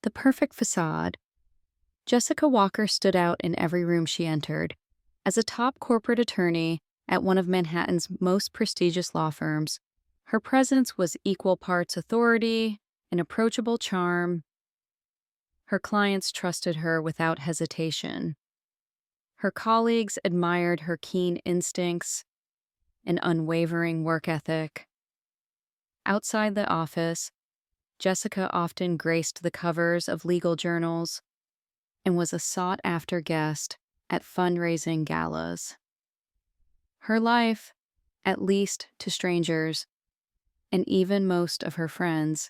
The perfect facade. Jessica Walker stood out in every room she entered. As a top corporate attorney at one of Manhattan's most prestigious law firms, her presence was equal parts authority and approachable charm. Her clients trusted her without hesitation. Her colleagues admired her keen instincts and unwavering work ethic. Outside the office, Jessica often graced the covers of legal journals and was a sought-after guest at fundraising galas. Her life, at least to strangers, and even most of her friends,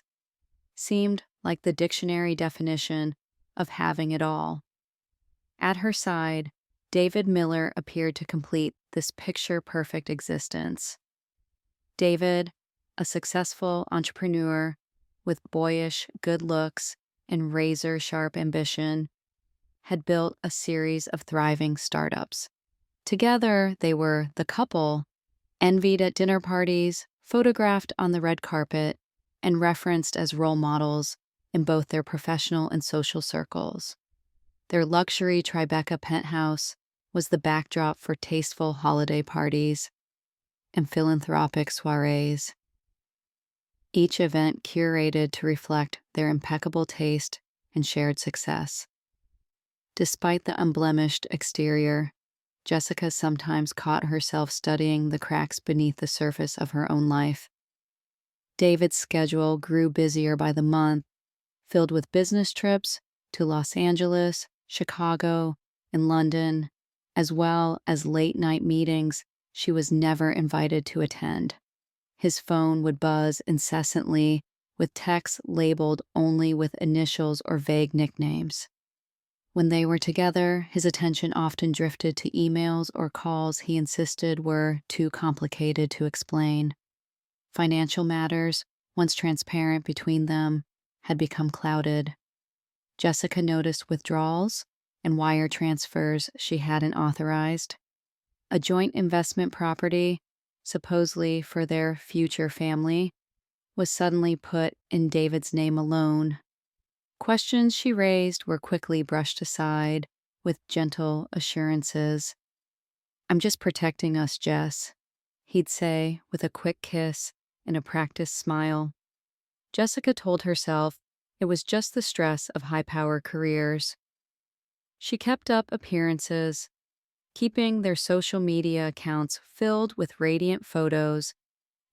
seemed like the dictionary definition of having it all. At her side, David Miller appeared to complete this picture-perfect existence. David, a successful entrepreneur with boyish good looks and razor-sharp ambition, had built a series of thriving startups. Together, they were the couple, envied at dinner parties, photographed on the red carpet, and referenced as role models in both their professional and social circles. Their luxury Tribeca penthouse was the backdrop for tasteful holiday parties and philanthropic soirees, each event curated to reflect their impeccable taste and shared success. Despite the unblemished exterior, Jessica sometimes caught herself studying the cracks beneath the surface of her own life. David's schedule grew busier by the month, filled with business trips to Los Angeles, Chicago, and London, as well as late-night meetings she was never invited to attend. His phone would buzz incessantly with texts labeled only with initials or vague nicknames. When they were together, his attention often drifted to emails or calls he insisted were too complicated to explain. Financial matters, once transparent between them, had become clouded. Jessica noticed withdrawals and wire transfers she hadn't authorized. A joint investment property, supposedly for their future family, was suddenly put in David's name alone. Questions she raised were quickly brushed aside with gentle assurances. "I'm just protecting us, Jess," he'd say with a quick kiss and a practiced smile. Jessica told herself it was just the stress of high-power careers. She kept up appearances, keeping their social media accounts filled with radiant photos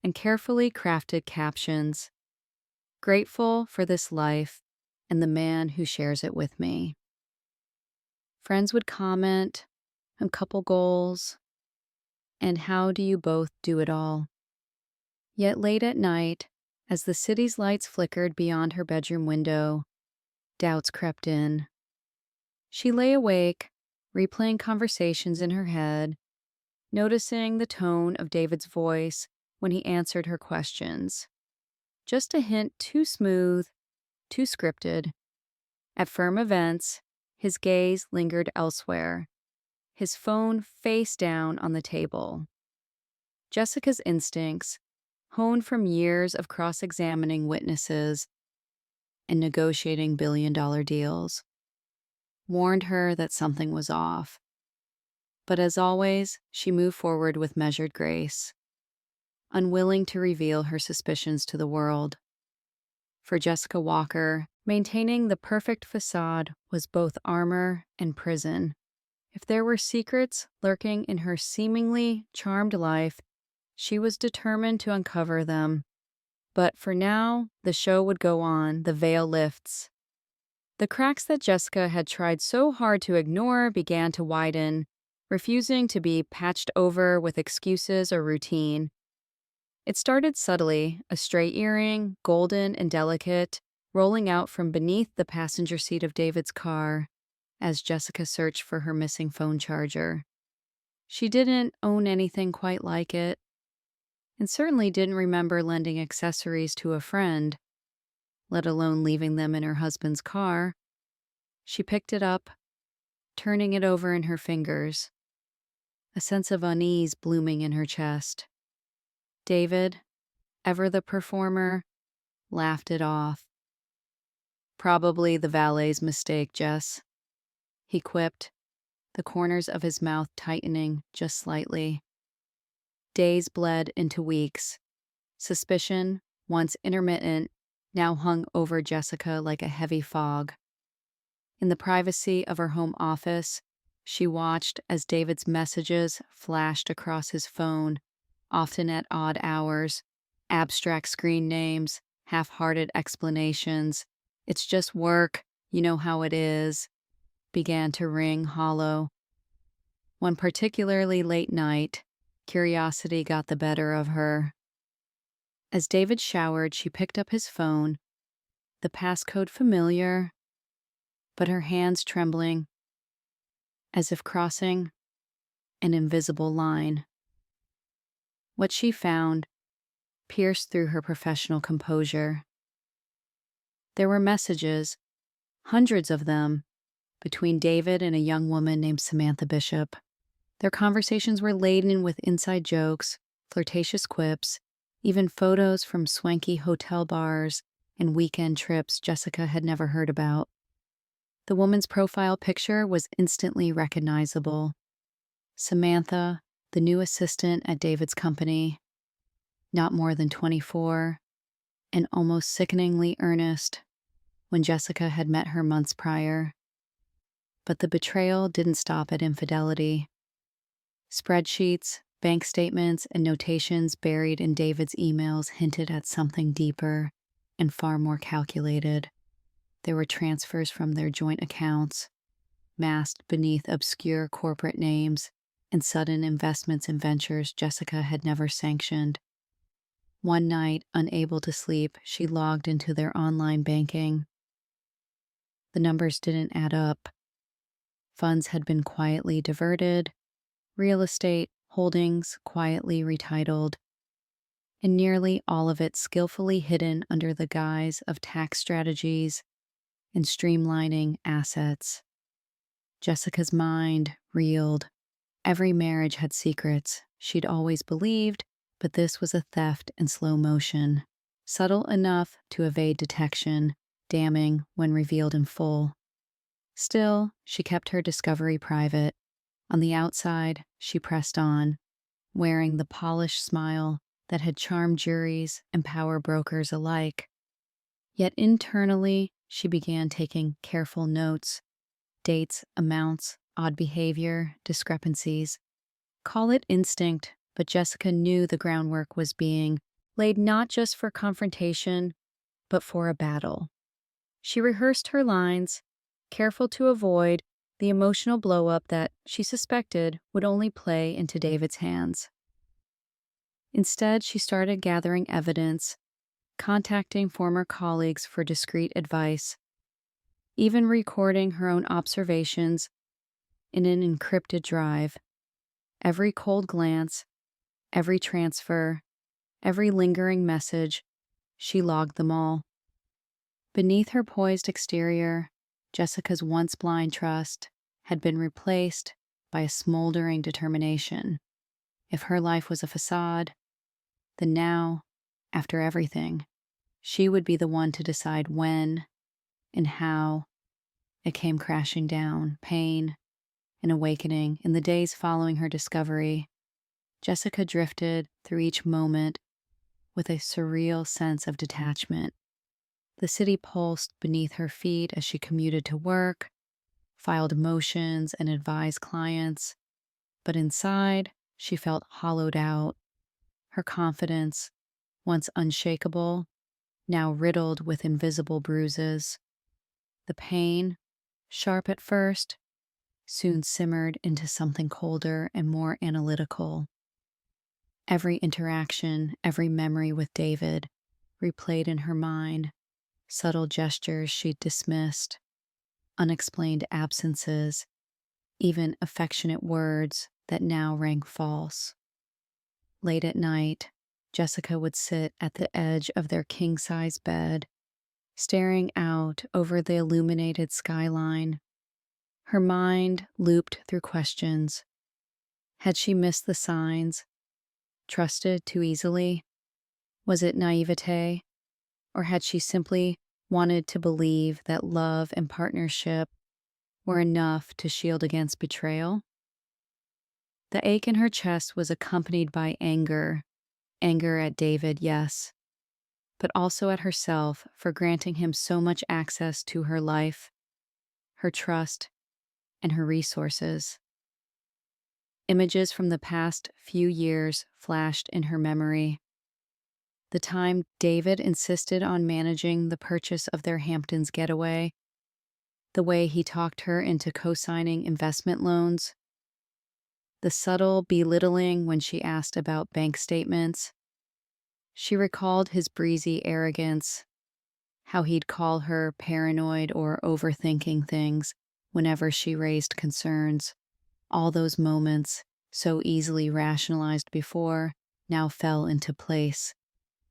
and carefully crafted captions. "Grateful for this life and the man who shares it with me." Friends would comment on couple goals and how do you both do it all. Yet late at night, as the city's lights flickered beyond her bedroom window, doubts crept in. She lay awake, replaying conversations in her head, noticing the tone of David's voice when he answered her questions. Just a hint too smooth, too scripted. At firm events, his gaze lingered elsewhere, his phone face down on the table. Jessica's instincts, honed from years of cross-examining witnesses and negotiating billion-dollar deals, warned her that something was off. But as always, she moved forward with measured grace, unwilling to reveal her suspicions to the world. For Jessica Walker, maintaining the perfect facade was both armor and prison. If there were secrets lurking in her seemingly charmed life, she was determined to uncover them. But for now, the show would go on, the veil lifts. The cracks that Jessica had tried so hard to ignore began to widen, refusing to be patched over with excuses or routine. It started subtly, a stray earring, golden and delicate, rolling out from beneath the passenger seat of David's car as Jessica searched for her missing phone charger. She didn't own anything quite like it, and certainly didn't remember lending accessories to a friend, let alone leaving them in her husband's car. She picked it up, turning it over in her fingers, a sense of unease blooming in her chest. David, ever the performer, laughed it off. Probably the valet's mistake, Jess, he quipped, the corners of his mouth tightening just slightly. Days bled into weeks. Suspicion, once intermittent, now hung over Jessica like a heavy fog. In the privacy of her home office, she watched as David's messages flashed across his phone, often at odd hours, abstract screen names, half-hearted explanations. "It's just work, you know how it is," began to ring hollow. One particularly late night, curiosity got the better of her. As David showered, she picked up his phone, the passcode familiar, but her hands trembling, as if crossing an invisible line. What she found pierced through her professional composure. There were messages, hundreds of them, between David and a young woman named Samantha Bishop. Their conversations were laden with inside jokes, flirtatious quips, even photos from swanky hotel bars and weekend trips Jessica had never heard about. The woman's profile picture was instantly recognizable. Samantha, the new assistant at David's company, not more than 24, and almost sickeningly earnest when Jessica had met her months prior. But the betrayal didn't stop at infidelity. Spreadsheets, bank statements, and notations buried in David's emails hinted at something deeper and far more calculated. There were transfers from their joint accounts, masked beneath obscure corporate names, and sudden investments in ventures Jessica had never sanctioned. One night, unable to sleep, she logged into their online banking. The numbers didn't add up. Funds had been quietly diverted, real estate holdings quietly retitled, and nearly all of it skillfully hidden under the guise of tax strategies and streamlining assets. Jessica's mind reeled. Every marriage had secrets she'd always believed, but this was a theft in slow motion, subtle enough to evade detection, damning when revealed in full. Still, she kept her discovery private. On the outside, she pressed on, wearing the polished smile that had charmed juries and power brokers alike. Yet internally, she began taking careful notes, dates, amounts, odd behavior, discrepancies. Call it instinct, but Jessica knew the groundwork was being laid not just for confrontation, but for a battle. She rehearsed her lines, careful to avoid the emotional blow-up that she suspected would only play into David's hands. Instead, she started gathering evidence, contacting former colleagues for discreet advice, even recording her own observations in an encrypted drive. Every cold glance, every transfer, every lingering message, she logged them all. Beneath her poised exterior, Jessica's once blind trust had been replaced by a smoldering determination. If her life was a facade, then now, after everything, she would be the one to decide when and how it came crashing down. Pain and awakening in the days following her discovery, Jessica drifted through each moment with a surreal sense of detachment. The city pulsed beneath her feet as she commuted to work, filed motions, and advised clients, but inside, she felt hollowed out. Her confidence, once unshakable, now riddled with invisible bruises. The pain, sharp at first, soon simmered into something colder and more analytical. Every interaction, every memory with David replayed in her mind, subtle gestures she'd dismissed, unexplained absences, even affectionate words that now rang false. Late at night, Jessica would sit at the edge of their king-size bed, staring out over the illuminated skyline. Her mind looped through questions. Had she missed the signs? Trusted too easily? Was it naivete? Or had she simply wanted to believe that love and partnership were enough to shield against betrayal. The ache in her chest was accompanied by anger. Anger at David, yes, but also at herself for granting him so much access to her life, her trust, and her resources. Images from the past few years flashed in her memory. The time David insisted on managing the purchase of their Hamptons getaway, the way he talked her into co-signing investment loans, the subtle belittling when she asked about bank statements. She recalled his breezy arrogance, how he'd call her paranoid or overthinking things whenever she raised concerns. All those moments, so easily rationalized before, now fell into place,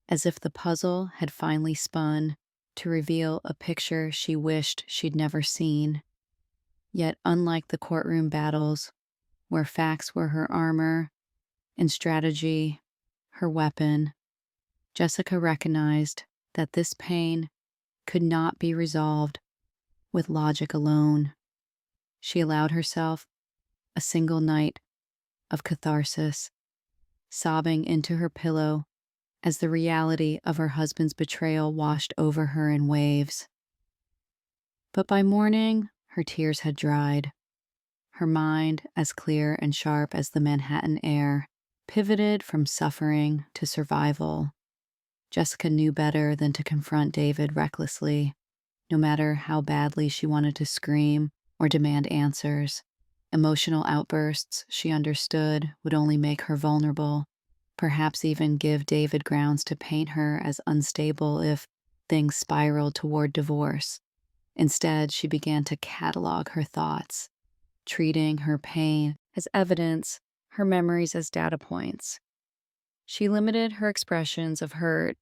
as if the puzzle had finally spun to reveal a picture she wished she'd never seen. Yet, unlike the courtroom battles, where facts were her armor and strategy her weapon, Jessica recognized that this pain could not be resolved with logic alone. She allowed herself a single night of catharsis, sobbing into her pillow as the reality of her husband's betrayal washed over her in waves. But by morning, her tears had dried. Her mind, as clear and sharp as the Manhattan air, pivoted from suffering to survival. Jessica knew better than to confront David recklessly, no matter how badly she wanted to scream or demand answers. Emotional outbursts, she understood, would only make her vulnerable, perhaps even give David grounds to paint her as unstable if things spiraled toward divorce. Instead, she began to catalog her thoughts, treating her pain as evidence, her memories as data points. She limited her expressions of hurt,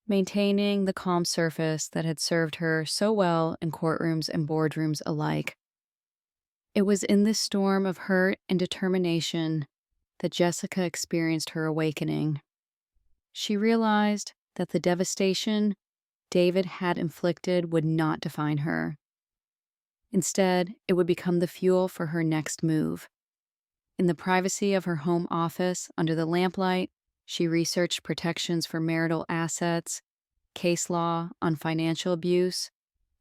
maintaining the calm surface that had served her so well in courtrooms and boardrooms alike. It was in this storm of hurt and determination that Jessica experienced her awakening. She realized that the devastation David had inflicted would not define her. Instead, it would become the fuel for her next move. In the privacy of her home office, under the lamplight, she researched protections for marital assets, case law on financial abuse,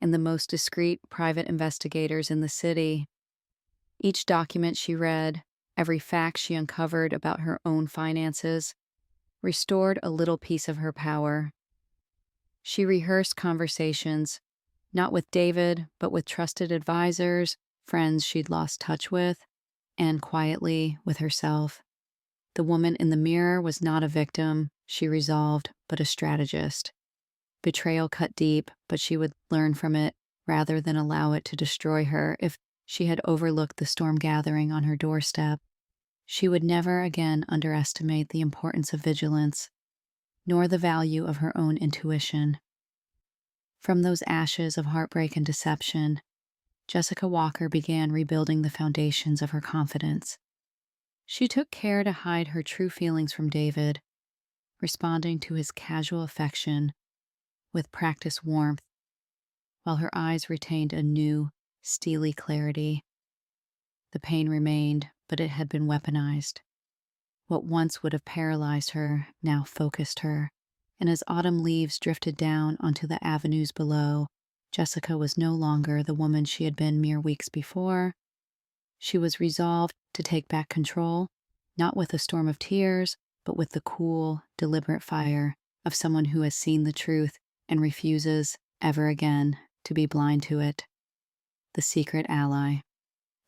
and the most discreet private investigators in the city. Each document she read, every fact she uncovered about her own finances, restored a little piece of her power. She rehearsed conversations, not with David, but with trusted advisors, friends she'd lost touch with, and quietly with herself. The woman in the mirror was not a victim, she resolved, but a strategist. Betrayal cut deep, but she would learn from it rather than allow it to destroy her. If she had overlooked the storm gathering on her doorstep, she would never again underestimate the importance of vigilance, nor the value of her own intuition. From those ashes of heartbreak and deception, Jessica Walker began rebuilding the foundations of her confidence. She took care to hide her true feelings from David, responding to his casual affection with practiced warmth, while her eyes retained a new, steely clarity. The pain remained, but it had been weaponized. What once would have paralyzed her now focused her, and as autumn leaves drifted down onto the avenues below, Jessica was no longer the woman she had been mere weeks before. She was resolved to take back control, not with a storm of tears, but with the cool, deliberate fire of someone who has seen the truth and refuses, ever again, to be blind to it. The secret ally.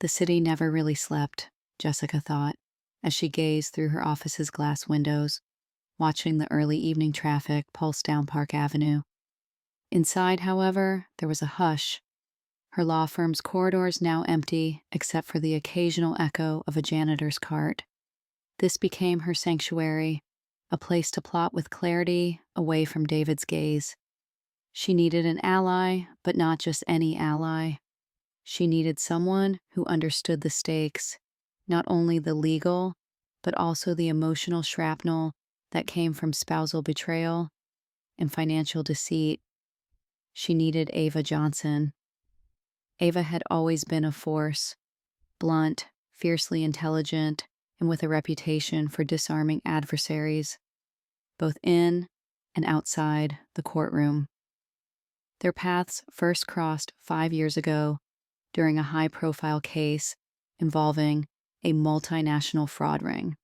The city never really slept, Jessica thought, as she gazed through her office's glass windows, watching the early evening traffic pulse down Park Avenue. Inside, however, there was a hush, her law firm's corridors now empty except for the occasional echo of a janitor's cart. This became her sanctuary, a place to plot with clarity away from David's gaze. She needed an ally, but not just any ally. She needed someone who understood the stakes, not only the legal, but also the emotional shrapnel that came from spousal betrayal and financial deceit. She needed Ava Johnson. Ava had always been a force, blunt, fiercely intelligent, and with a reputation for disarming adversaries, both in and outside the courtroom. Their paths first crossed 5 years ago during a high-profile case involving a multinational fraud ring.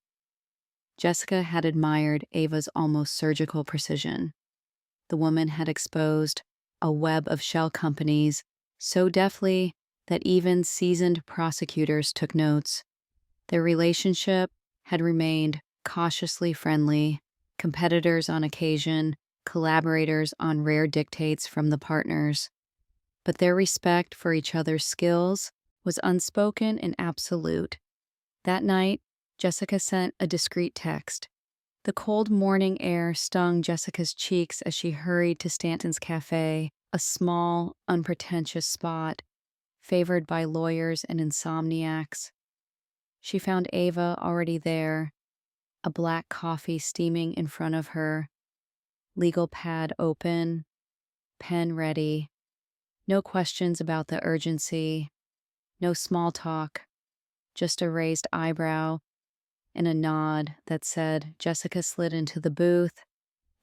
Jessica had admired Ava's almost surgical precision. The woman had exposed a web of shell companies so deftly that even seasoned prosecutors took notes. Their relationship had remained cautiously friendly, competitors on occasion, collaborators on rare dictates from the partners. But their respect for each other's skills was unspoken and absolute. That night, Jessica sent a discreet text. The cold morning air stung Jessica's cheeks as she hurried to Stanton's Cafe, a small, unpretentious spot, favored by lawyers and insomniacs. She found Ava already there, a black coffee steaming in front of her, legal pad open, pen ready. No questions about the urgency, no small talk, just a raised eyebrow and a nod that said Jessica slid into the booth,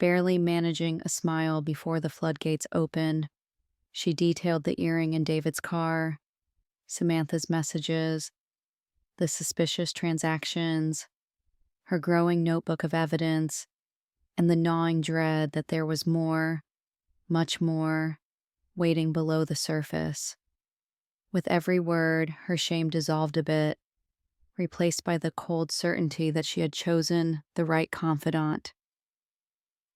barely managing a smile before the floodgates opened. She detailed the earring in David's car, Samantha's messages, the suspicious transactions, her growing notebook of evidence, and the gnawing dread that there was more, much more, waiting below the surface. With every word, her shame dissolved a bit, replaced by the cold certainty that she had chosen the right confidant.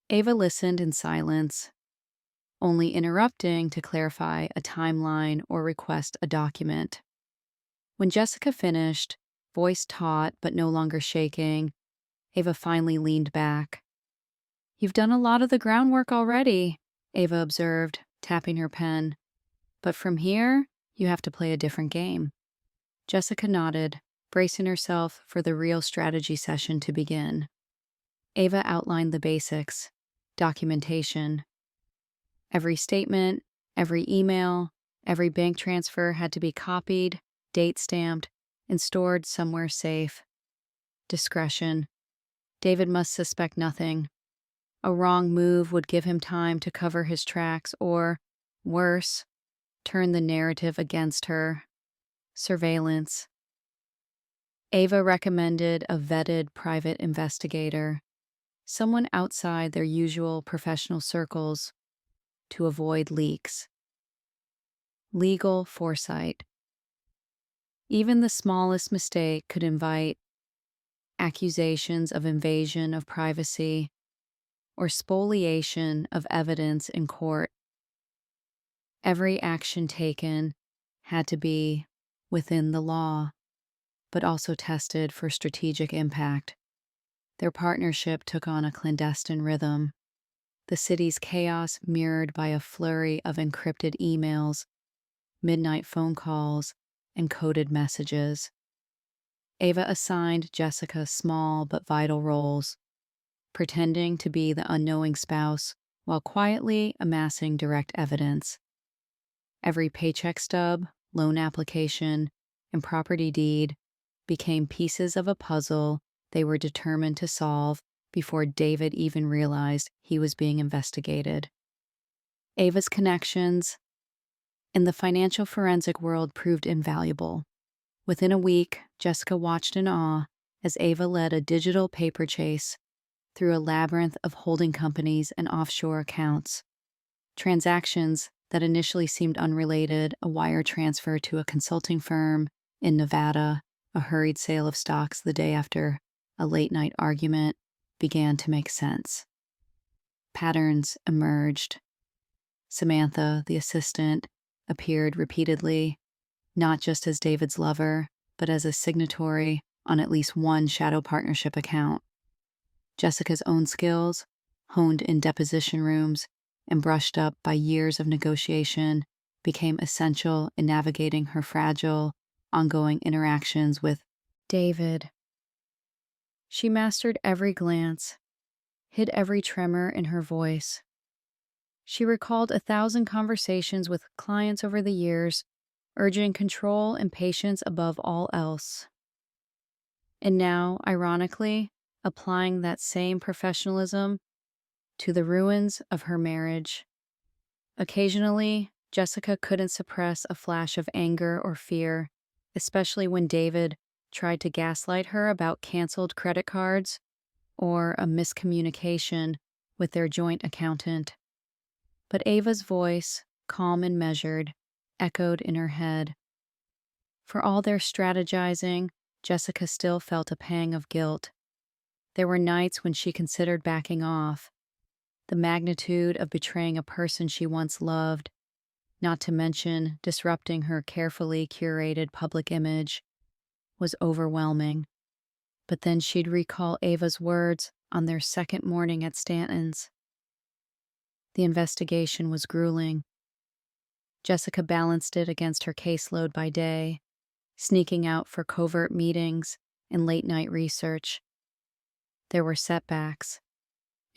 Ava listened in silence, only interrupting to clarify a timeline or request a document. When Jessica finished, voice taut but no longer shaking, Ava finally leaned back. "You've done a lot of the groundwork already," Ava observed, tapping her pen. "But from here, you have to play a different game." Jessica nodded, bracing herself for the real strategy session to begin. Ava outlined the basics: documentation. Every statement, every email, every bank transfer had to be copied, date-stamped, and stored somewhere safe. Discretion. David must suspect nothing. A wrong move would give him time to cover his tracks or, worse, turn the narrative against her. Surveillance. Ava recommended a vetted private investigator, someone outside their usual professional circles, to avoid leaks. Legal foresight. Even the smallest mistake could invite accusations of invasion of privacy or spoliation of evidence in court. Every action taken had to be within the law, but also tested for strategic impact. Their partnership took on a clandestine rhythm, the city's chaos mirrored by a flurry of encrypted emails, midnight phone calls, and coded messages. Ava assigned Jessica small but vital roles, pretending to be the unknowing spouse while quietly amassing direct evidence. Every paycheck stub, loan application, and property deed became pieces of a puzzle they were determined to solve before David even realized he was being investigated. Ava's connections in the financial forensic world proved invaluable. Within a week, Jessica watched in awe as Ava led a digital paper chase through a labyrinth of holding companies and offshore accounts. Transactions that initially seemed unrelated, a wire transfer to a consulting firm in Nevada, a hurried sale of stocks the day after a late-night argument, began to make sense. Patterns emerged. Samantha, the assistant, appeared repeatedly, not just as David's lover, but as a signatory on at least one shadow partnership account. Jessica's own skills, honed in deposition rooms and brushed up by years of negotiation, became essential in navigating her fragile, ongoing interactions with David. She mastered every glance, hid every tremor in her voice. She recalled 1,000 conversations with clients over the years, urging control and patience above all else. And now, ironically, applying that same professionalism to the ruins of her marriage. Occasionally, Jessica couldn't suppress a flash of anger or fear, especially when David tried to gaslight her about canceled credit cards or a miscommunication with their joint accountant. But Ava's voice, calm and measured, echoed in her head. For all their strategizing, Jessica still felt a pang of guilt. There were nights when she considered backing off. The magnitude of betraying a person she once loved, not to mention disrupting her carefully curated public image, was overwhelming. But then she'd recall Ava's words on their second morning at Stanton's. The investigation was grueling. Jessica balanced it against her caseload by day, sneaking out for covert meetings and late-night research. There were setbacks,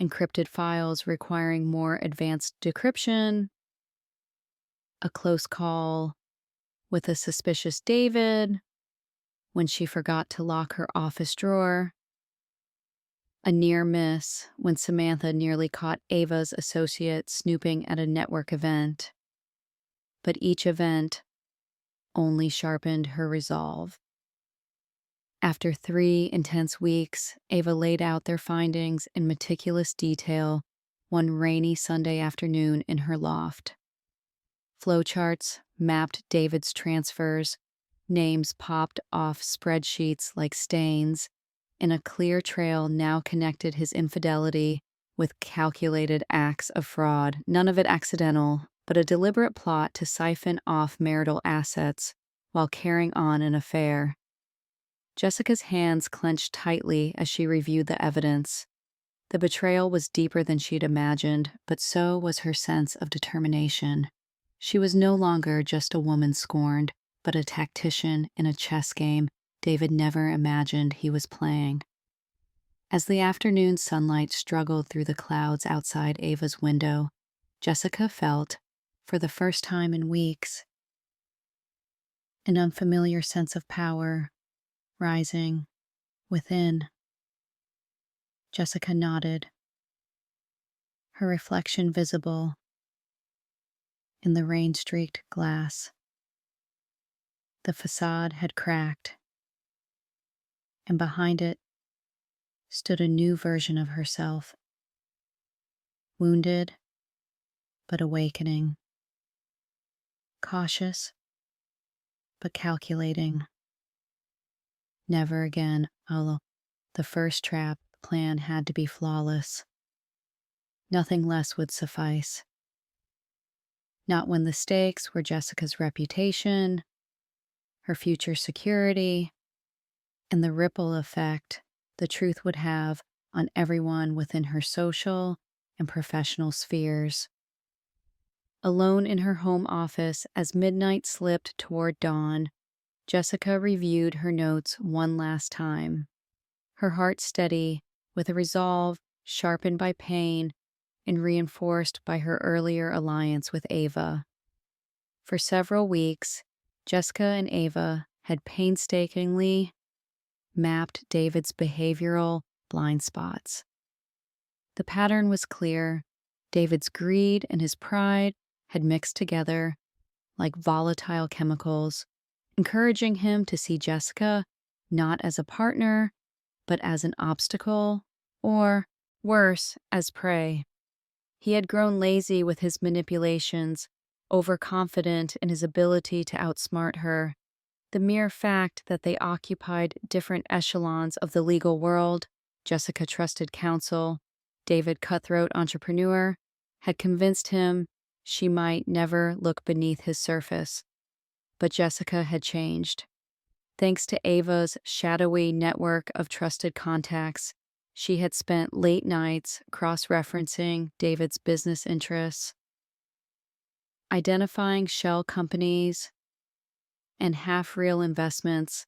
encrypted files requiring more advanced decryption, a close call with a suspicious David when she forgot to lock her office drawer, a near miss when Samantha nearly caught Ava's associate snooping at a network event. But each event only sharpened her resolve. After 3 intense weeks, Ava laid out their findings in meticulous detail one rainy Sunday afternoon in her loft. Flowcharts mapped David's transfers, names popped off spreadsheets like stains, and a clear trail now connected his infidelity with calculated acts of fraud, none of it accidental, but a deliberate plot to siphon off marital assets while carrying on an affair. Jessica's hands clenched tightly as she reviewed the evidence. The betrayal was deeper than she'd imagined, but so was her sense of determination. She was no longer just a woman scorned, but a tactician in a chess game David never imagined he was playing. As the afternoon sunlight struggled through the clouds outside Ava's window, Jessica felt, for the first time in weeks, an unfamiliar sense of power rising within. Jessica nodded, her reflection visible in the rain-streaked glass. The facade had cracked, and behind it stood a new version of herself, wounded but awakening, cautious but calculating. Never again, although the first trap plan had to be flawless. Nothing less would suffice. Not when the stakes were Jessica's reputation, her future security, and the ripple effect the truth would have on everyone within her social and professional spheres. Alone in her home office as midnight slipped toward dawn, Jessica reviewed her notes one last time, her heart steady with a resolve sharpened by pain and reinforced by her earlier alliance with Ava. For several weeks, Jessica and Ava had painstakingly mapped David's behavioral blind spots. The pattern was clear. David's greed and his pride had mixed together like volatile chemicals, encouraging him to see Jessica not as a partner, but as an obstacle, or, worse, as prey. He had grown lazy with his manipulations, overconfident in his ability to outsmart her. The mere fact that they occupied different echelons of the legal world, Jessica trusted counsel, David cutthroat entrepreneur, had convinced him she might never look beneath his surface. But Jessica had changed. Thanks to Ava's shadowy network of trusted contacts, she had spent late nights cross-referencing David's business interests, identifying shell companies and half-real investments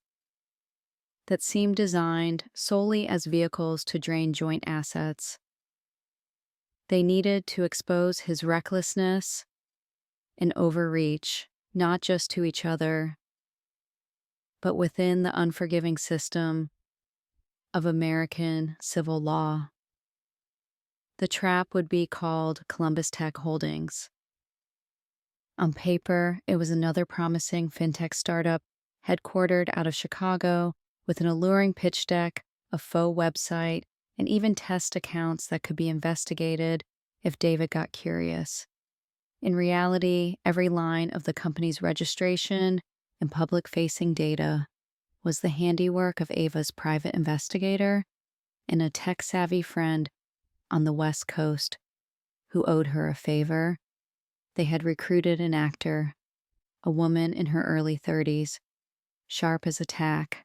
that seemed designed solely as vehicles to drain joint assets. They needed to expose his recklessness and overreach, not just to each other, but within the unforgiving system of American civil law. The trap would be called Columbus Tech Holdings. On paper, it was another promising fintech startup headquartered out of Chicago with an alluring pitch deck, a faux website, and even test accounts that could be investigated if David got curious. In reality, every line of the company's registration and public-facing data was the handiwork of Ava's private investigator and a tech-savvy friend on the West Coast who owed her a favor. They had recruited an actor, a woman in her early 30s, sharp as a tack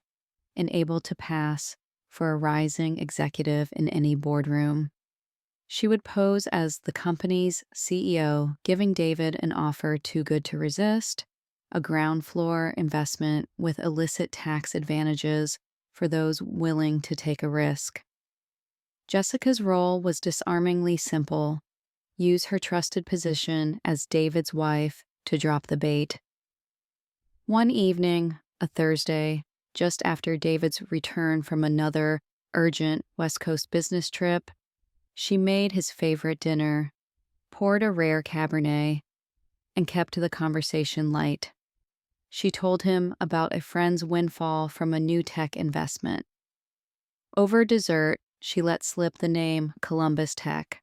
and able to pass for a rising executive in any boardroom. She would pose as the company's CEO, giving David an offer too good to resist, a ground floor investment with illicit tax advantages for those willing to take a risk. Jessica's role was disarmingly simple: use her trusted position as David's wife to drop the bait. One evening, a Thursday, just after David's return from another urgent West Coast business trip, she made his favorite dinner, poured a rare Cabernet, and kept the conversation light. She told him about a friend's windfall from a new tech investment. Over dessert, she let slip the name Columbus Tech,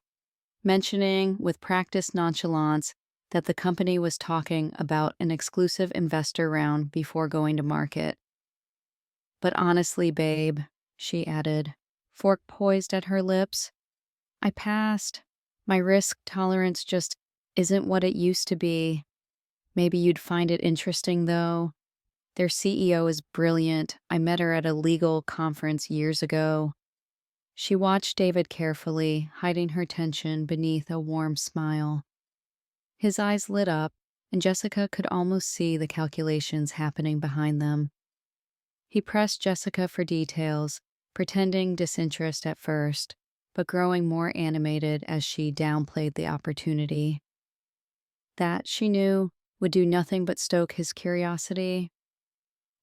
mentioning with practiced nonchalance that the company was talking about an exclusive investor round before going to market. "But honestly, babe," she added, fork poised at her lips, "I passed. My risk tolerance just isn't what it used to be. Maybe you'd find it interesting, though. Their CEO is brilliant. I met her at a legal conference years ago." She watched David carefully, hiding her tension beneath a warm smile. His eyes lit up, and Jessica could almost see the calculations happening behind them. He pressed Jessica for details, pretending disinterest at first, but growing more animated as she downplayed the opportunity. That, she knew, would do nothing but stoke his curiosity.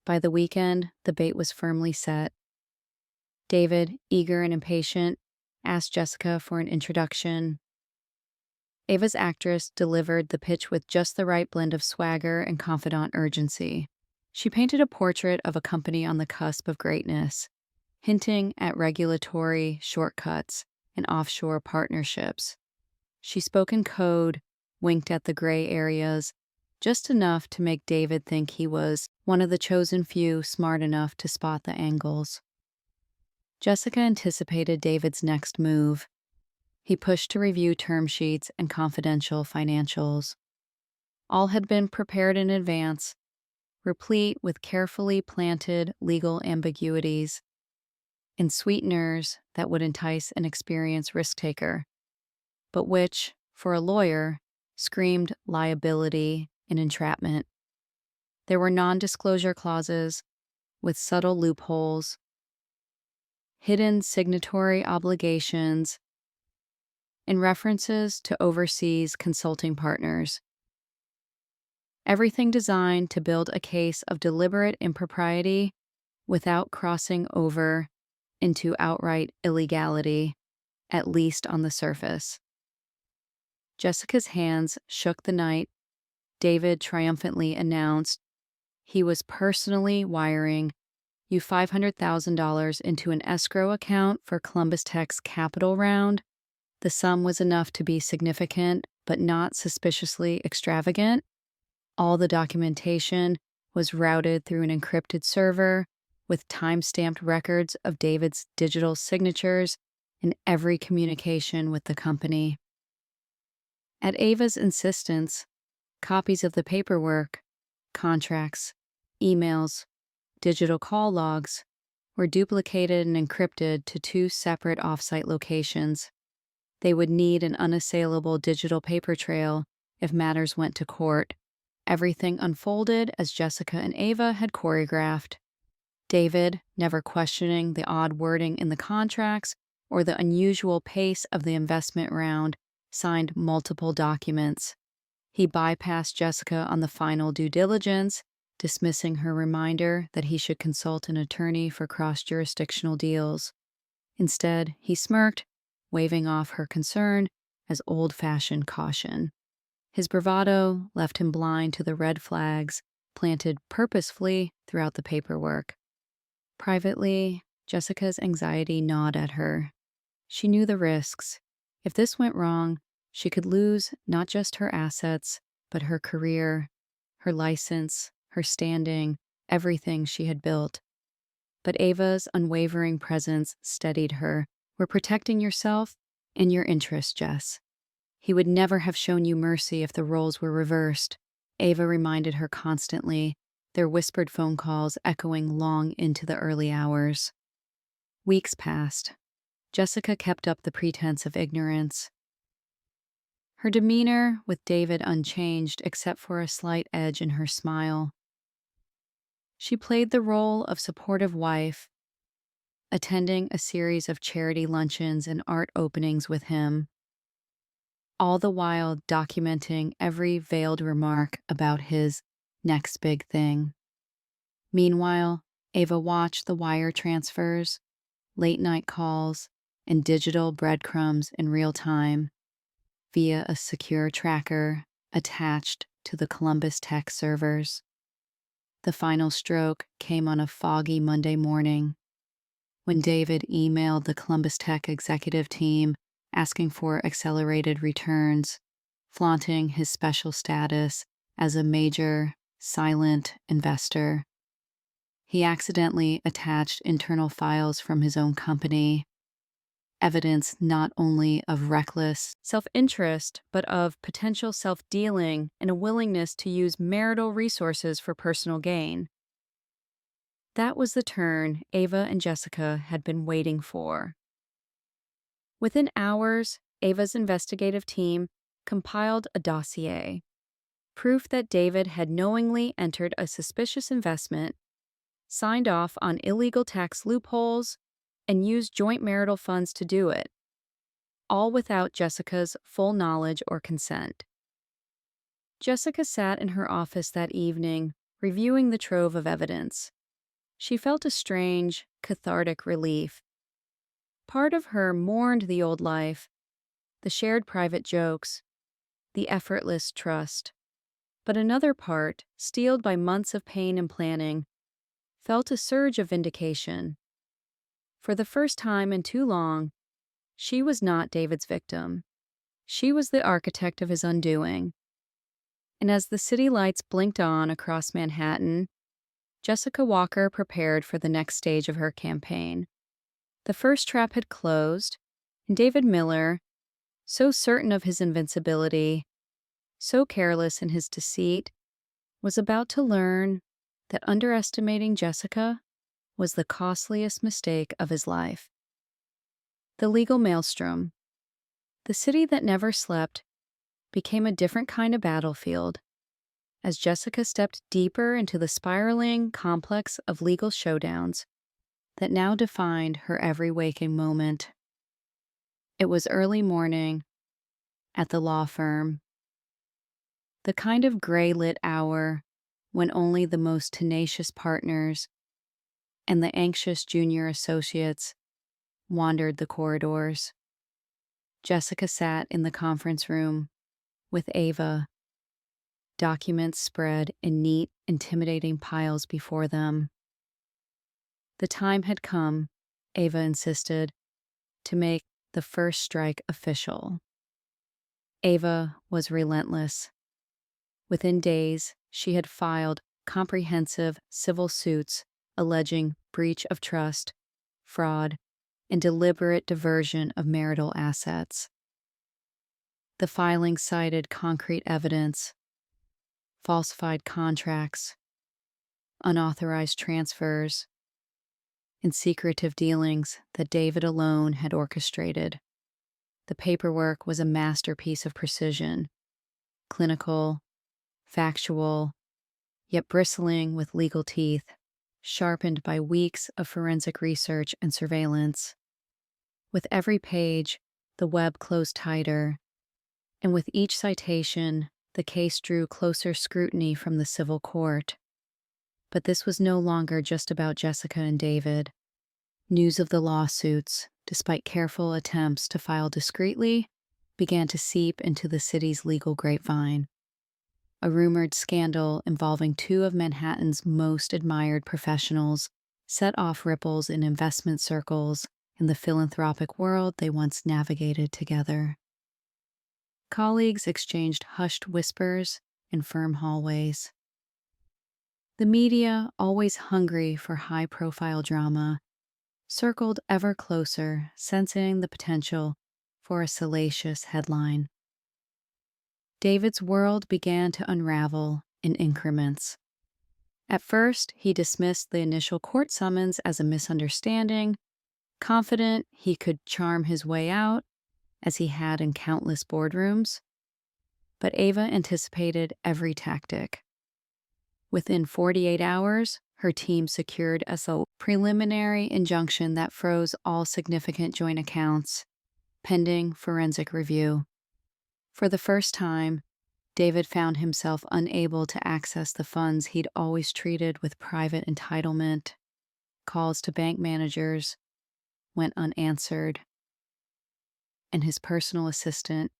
By the weekend, the bait was firmly set. David, eager and impatient, asked Jessica for an introduction. Ava's actress delivered the pitch with just the right blend of swagger and confidant urgency. She painted a portrait of a company on the cusp of greatness, hinting at regulatory shortcuts and offshore partnerships. She spoke in code, winked at the gray areas, just enough to make David think he was one of the chosen few smart enough to spot the angles. Jessica anticipated David's next move. He pushed to review term sheets and confidential financials. All had been prepared in advance, replete with carefully planted legal ambiguities and sweeteners that would entice an experienced risk-taker, but which, for a lawyer, screamed liability and entrapment. There were non-disclosure clauses with subtle loopholes, hidden signatory obligations, and references to overseas consulting partners. Everything designed to build a case of deliberate impropriety without crossing over into outright illegality, at least on the surface. Jessica's hands shook the night David triumphantly announced he was personally wiring you $500,000 into an escrow account for Columbus Tech's capital round. The sum was enough to be significant, but not suspiciously extravagant. All the documentation was routed through an encrypted server with time-stamped records of David's digital signatures in every communication with the company. At Ava's insistence, copies of the paperwork, contracts, emails, digital call logs were duplicated and encrypted to 2 separate off-site locations. They would need an unassailable digital paper trail if matters went to court. Everything unfolded as Jessica and Ava had choreographed. David, never questioning the odd wording in the contracts or the unusual pace of the investment round, signed multiple documents. He bypassed Jessica on the final due diligence, dismissing her reminder that he should consult an attorney for cross-jurisdictional deals. Instead, he smirked, waving off her concern as old-fashioned caution. His bravado left him blind to the red flags planted purposefully throughout the paperwork. Privately, Jessica's anxiety gnawed at her. She knew the risks. If this went wrong, she could lose not just her assets, but her career, her license, her standing, everything she had built. But Ava's unwavering presence steadied her. "We're protecting yourself and your interests, Jess. He would never have shown you mercy if the roles were reversed," Ava reminded her constantly, their whispered phone calls echoing long into the early hours. Weeks passed. Jessica kept up the pretense of ignorance. Her demeanor with David unchanged except for a slight edge in her smile. She played the role of supportive wife, attending a series of charity luncheons and art openings with him, all the while documenting every veiled remark about his next big thing. Meanwhile, Ava watched the wire transfers, late-night calls, and digital breadcrumbs in real time via a secure tracker attached to the Columbus Tech servers. The final stroke came on a foggy Monday morning when David emailed the Columbus Tech executive team asking for accelerated returns, flaunting his special status as a major, silent investor. He accidentally attached internal files from his own company, evidence not only of reckless self-interest, but of potential self-dealing and a willingness to use marital resources for personal gain. That was the turn Ava and Jessica had been waiting for. Within hours, Ava's investigative team compiled a dossier, proof that David had knowingly entered a suspicious investment, signed off on illegal tax loopholes, and used joint marital funds to do it, all without Jessica's full knowledge or consent. Jessica sat in her office that evening, reviewing the trove of evidence. She felt a strange, cathartic relief. Part of her mourned the old life, the shared private jokes, the effortless trust. But another part, steeled by months of pain and planning, felt a surge of vindication. For the first time in too long, she was not David's victim. She was the architect of his undoing. And as the city lights blinked on across Manhattan, Jessica Walker prepared for the next stage of her campaign. The first trap had closed, and David Miller, so certain of his invincibility, so careless in his deceit, was about to learn that underestimating Jessica was the costliest mistake of his life. The legal maelstrom, the city that never slept, became a different kind of battlefield as Jessica stepped deeper into the spiraling complex of legal showdowns that now defined her every waking moment. It was early morning at the law firm, the kind of gray-lit hour when only the most tenacious partners and the anxious junior associates wandered the corridors. Jessica sat in the conference room with Ava, documents spread in neat, intimidating piles before them. The time had come, Ava insisted, to make the first strike official. Ava was relentless. Within days, she had filed comprehensive civil suits alleging breach of trust, fraud, and deliberate diversion of marital assets. The filing cited concrete evidence, falsified contracts, unauthorized transfers, and secretive dealings that David alone had orchestrated. The paperwork was a masterpiece of precision, clinical, factual, yet bristling with legal teeth, sharpened by weeks of forensic research and surveillance. With every page, the web closed tighter, And with each citation, the case drew closer scrutiny from the civil court. But this was no longer just about Jessica and David. News of the lawsuits, despite careful attempts to file discreetly, began to seep into the city's legal grapevine. A rumored scandal involving two of Manhattan's most admired professionals set off ripples in investment circles in the philanthropic world they once navigated together. Colleagues exchanged hushed whispers in firm hallways. The media, always hungry for high-profile drama, circled ever closer, sensing the potential for a salacious headline. David's world began to unravel in increments. At first, he dismissed the initial court summons as a misunderstanding, confident he could charm his way out, as he had in countless boardrooms. But Ava anticipated every tactic. Within 48 hours, her team secured a preliminary injunction that froze all significant joint accounts, pending forensic review. For the first time, David found himself unable to access the funds he'd always treated with private entitlement. Calls to bank managers went unanswered, and his personal assistant,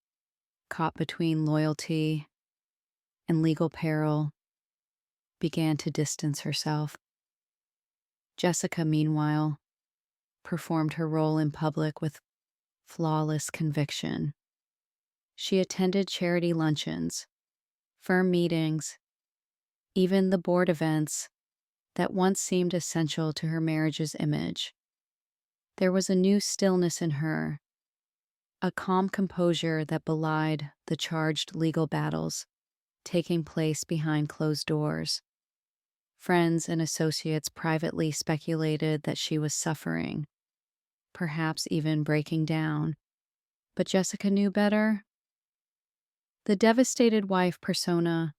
caught between loyalty and legal peril, began to distance herself. Jessica, meanwhile, performed her role in public with flawless conviction. She attended charity luncheons, firm meetings, even the board events that once seemed essential to her marriage's image. There was a new stillness in her, a calm composure that belied the charged legal battles taking place behind closed doors. Friends and associates privately speculated that she was suffering, perhaps even breaking down. But Jessica knew better. The devastated wife persona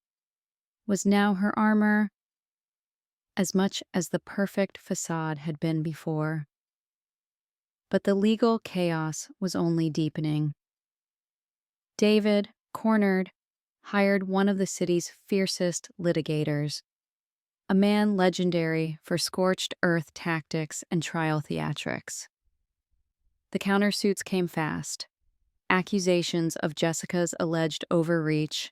was now her armor, as much as the perfect facade had been before. But the legal chaos was only deepening. David, cornered, hired one of the city's fiercest litigators, a man legendary for scorched earth tactics and trial theatrics. The countersuits came fast. Accusations of Jessica's alleged overreach,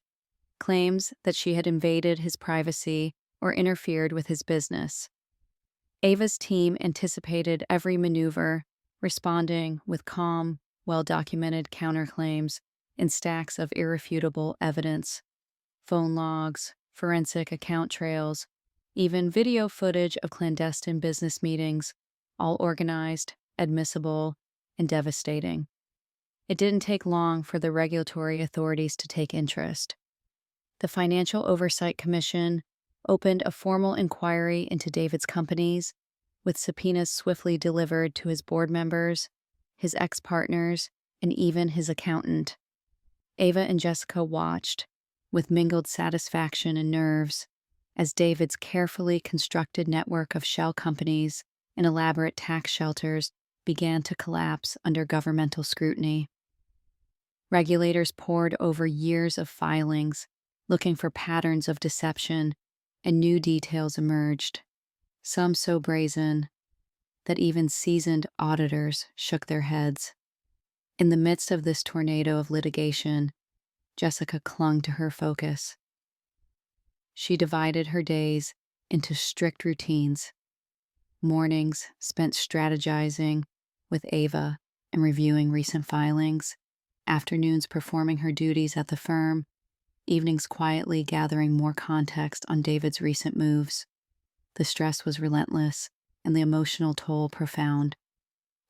claims that she had invaded his privacy or interfered with his business. Ava's team anticipated every maneuver, responding with calm, well-documented counterclaims in stacks of irrefutable evidence, phone logs, forensic account trails, even video footage of clandestine business meetings, all organized, admissible, and devastating. It didn't take long for the regulatory authorities to take interest. The Financial Oversight Commission opened a formal inquiry into David's companies, with subpoenas swiftly delivered to his board members, his ex-partners, and even his accountant. Ava and Jessica watched, with mingled satisfaction and nerves, as David's carefully constructed network of shell companies and elaborate tax shelters began to collapse under governmental scrutiny. Regulators pored over years of filings, looking for patterns of deception, and new details emerged, some so brazen that even seasoned auditors shook their heads. In the midst of this tornado of litigation, Jessica clung to her focus. She divided her days into strict routines. Mornings spent strategizing with Ava and reviewing recent filings, afternoons performing her duties at the firm, evenings quietly gathering more context on David's recent moves. The stress was relentless, and the emotional toll profound.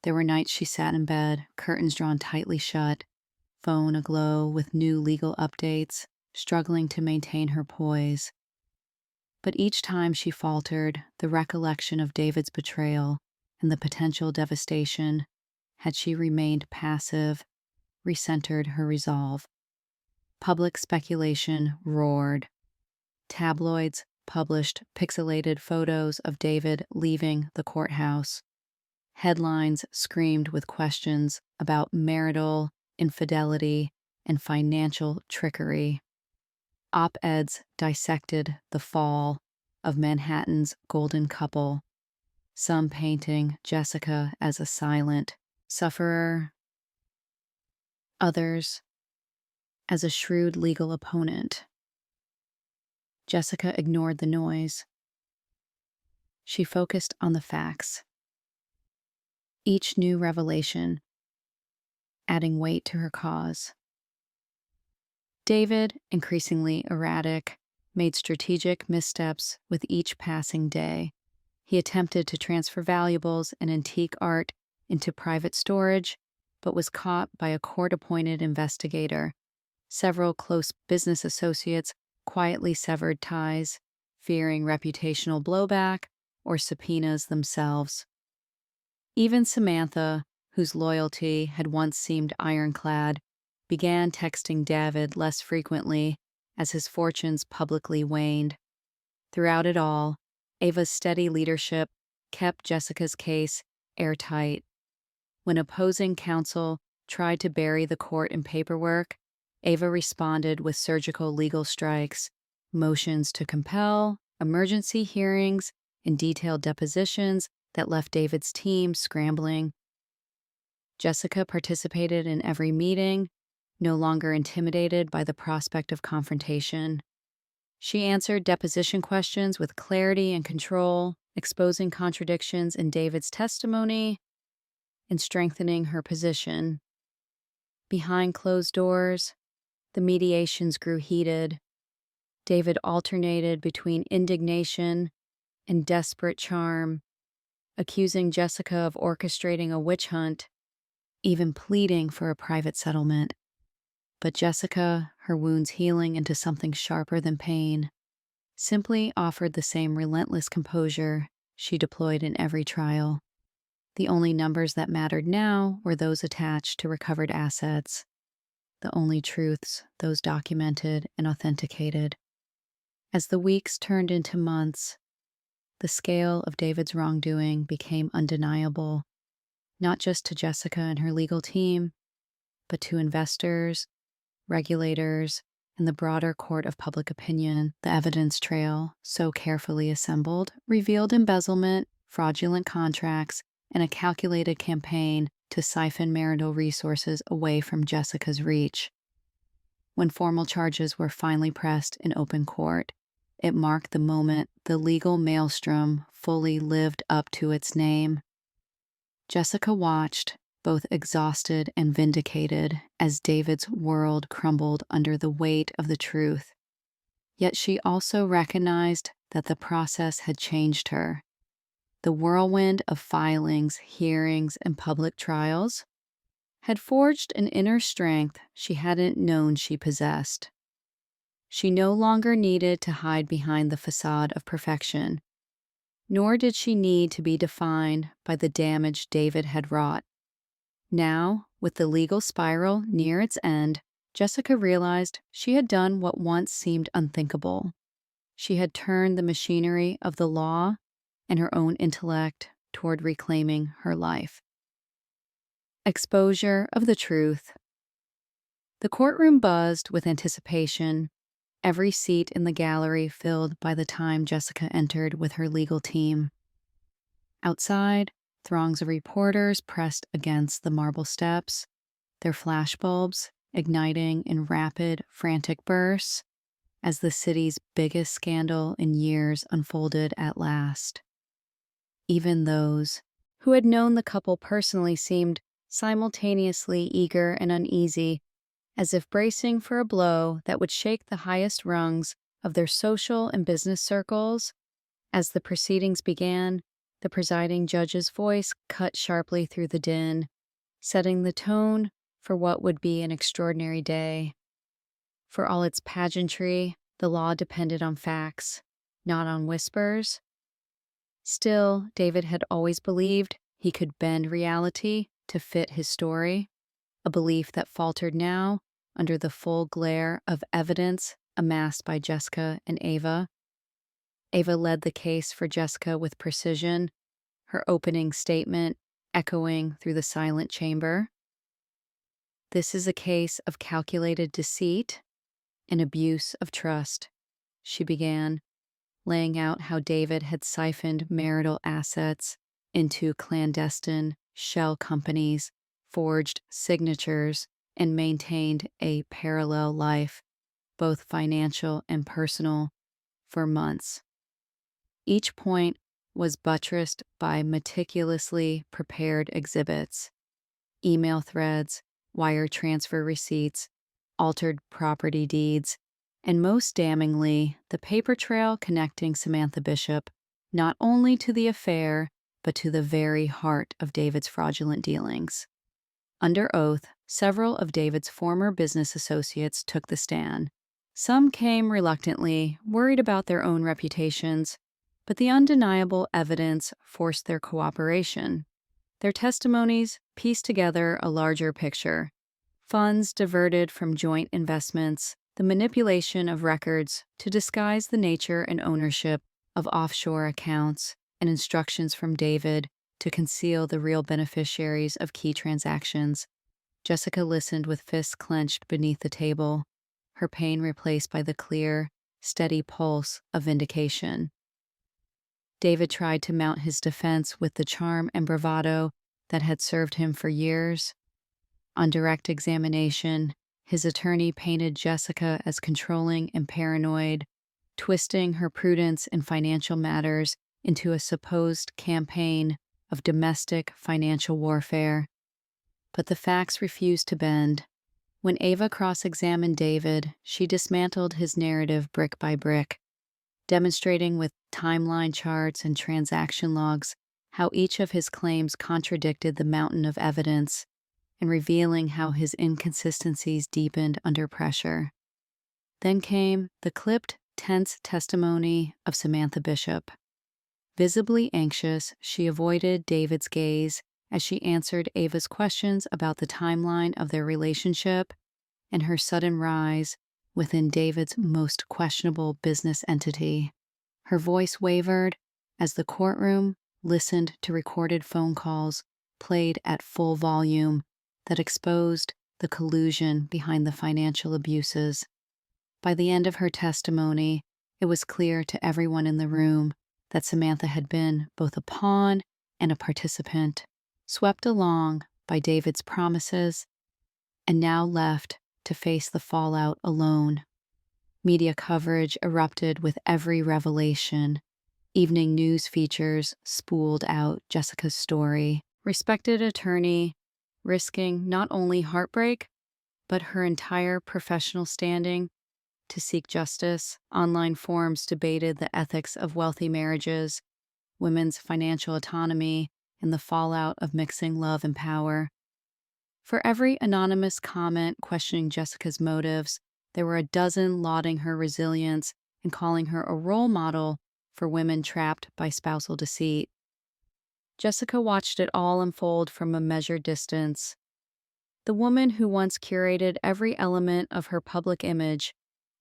There were nights she sat in bed, curtains drawn tightly shut, phone aglow with new legal updates, struggling to maintain her poise. But each time she faltered, the recollection of David's betrayal and the potential devastation, had she remained passive, recentered her resolve. Public speculation roared. Tabloids published pixelated photos of David leaving the courthouse. Headlines screamed with questions about marital infidelity and financial trickery. Op-eds dissected the fall of Manhattan's golden couple, some painting Jessica as a silent sufferer, others as a shrewd legal opponent. Jessica ignored the noise. She focused on the facts, each new revelation adding weight to her cause. David, increasingly erratic, made strategic missteps with each passing day. He attempted to transfer valuables and antique art into private storage, but was caught by a court-appointed investigator. Several close business associates quietly severed ties, fearing reputational blowback or subpoenas themselves. Even Samantha, whose loyalty had once seemed ironclad, began texting David less frequently as his fortunes publicly waned. Throughout it all, Ava's steady leadership kept Jessica's case airtight. When opposing counsel tried to bury the court in paperwork, Ava responded with surgical legal strikes, motions to compel, emergency hearings, and detailed depositions that left David's team scrambling. Jessica participated in every meeting, no longer intimidated by the prospect of confrontation. She answered deposition questions with clarity and control, exposing contradictions in David's testimony and strengthening her position. Behind closed doors, the mediations grew heated. David alternated between indignation and desperate charm, accusing Jessica of orchestrating a witch hunt, even pleading for a private settlement. But Jessica, her wounds healing into something sharper than pain, simply offered the same relentless composure she deployed in every trial. The only numbers that mattered now were those attached to recovered assets, the only truths those documented and authenticated. As the weeks turned into months, the scale of David's wrongdoing became undeniable, not just to Jessica and her legal team, but to investors, regulators, and the broader court of public opinion. The evidence trail, so carefully assembled, revealed embezzlement, fraudulent contracts, and a calculated campaign to siphon marital resources away from Jessica's reach. When formal charges were finally pressed in open court, it marked the moment the legal maelstrom fully lived up to its name. Jessica watched, both exhausted and vindicated, as David's world crumbled under the weight of the truth. Yet she also recognized that the process had changed her. The whirlwind of filings, hearings, and public trials had forged an inner strength she hadn't known she possessed. She no longer needed to hide behind the facade of perfection, nor did she need to be defined by the damage David had wrought. Now, with the legal spiral near its end, Jessica realized she had done what once seemed unthinkable. She had turned the machinery of the law and her own intellect toward reclaiming her life. Exposure of the truth. The courtroom buzzed with anticipation, every seat in the gallery filled by the time Jessica entered with her legal team. Outside, throngs of reporters pressed against the marble steps, their flashbulbs igniting in rapid, frantic bursts as the city's biggest scandal in years unfolded at last. Even those who had known the couple personally seemed simultaneously eager and uneasy, as if bracing for a blow that would shake the highest rungs of their social and business circles. As the proceedings began, the presiding judge's voice cut sharply through the din, setting the tone for what would be an extraordinary day. For all its pageantry, the law depended on facts, not on whispers. Still, David had always believed he could bend reality to fit his story, a belief that faltered now under the full glare of evidence amassed by Jessica and Ava. Ava led the case for Jessica with precision, her opening statement echoing through the silent chamber. This is a case of calculated deceit and abuse of trust, she began, laying out how David had siphoned marital assets into clandestine shell companies, forged signatures, and maintained a parallel life, both financial and personal, for months. Each point was buttressed by meticulously prepared exhibits, email threads, wire transfer receipts, altered property deeds, and most damningly, the paper trail connecting Samantha Bishop not only to the affair, but to the very heart of David's fraudulent dealings. Under oath, several of David's former business associates took the stand. Some came reluctantly, worried about their own reputations, but the undeniable evidence forced their cooperation. Their testimonies pieced together a larger picture. Funds diverted from joint investments, the manipulation of records to disguise the nature and ownership of offshore accounts, and instructions from David to conceal the real beneficiaries of key transactions. Jessica listened with fists clenched beneath the table, her pain replaced by the clear, steady pulse of vindication. David tried to mount his defense with the charm and bravado that had served him for years. On direct examination, his attorney painted Jessica as controlling and paranoid, twisting her prudence in financial matters into a supposed campaign of domestic financial warfare. But the facts refused to bend. When Ava cross-examined David, she dismantled his narrative brick by brick, demonstrating with timeline charts and transaction logs how each of his claims contradicted the mountain of evidence, and revealing how his inconsistencies deepened under pressure. Then came the clipped, tense testimony of Samantha Bishop. Visibly anxious, she avoided David's gaze as she answered Ava's questions about the timeline of their relationship and her sudden rise within David's most questionable business entity. Her voice wavered as the courtroom listened to recorded phone calls played at full volume that exposed the collusion behind the financial abuses. By the end of her testimony, it was clear to everyone in the room that Samantha had been both a pawn and a participant, swept along by David's promises, and now left to face the fallout alone. Media coverage erupted with every revelation. Evening news features spooled out Jessica's story. Respected attorney, risking not only heartbreak, but her entire professional standing to seek justice. Online forums debated the ethics of wealthy marriages, women's financial autonomy, and the fallout of mixing love and power. For every anonymous comment questioning Jessica's motives, there were a dozen lauding her resilience and calling her a role model for women trapped by spousal deceit. Jessica watched it all unfold from a measured distance. The woman who once curated every element of her public image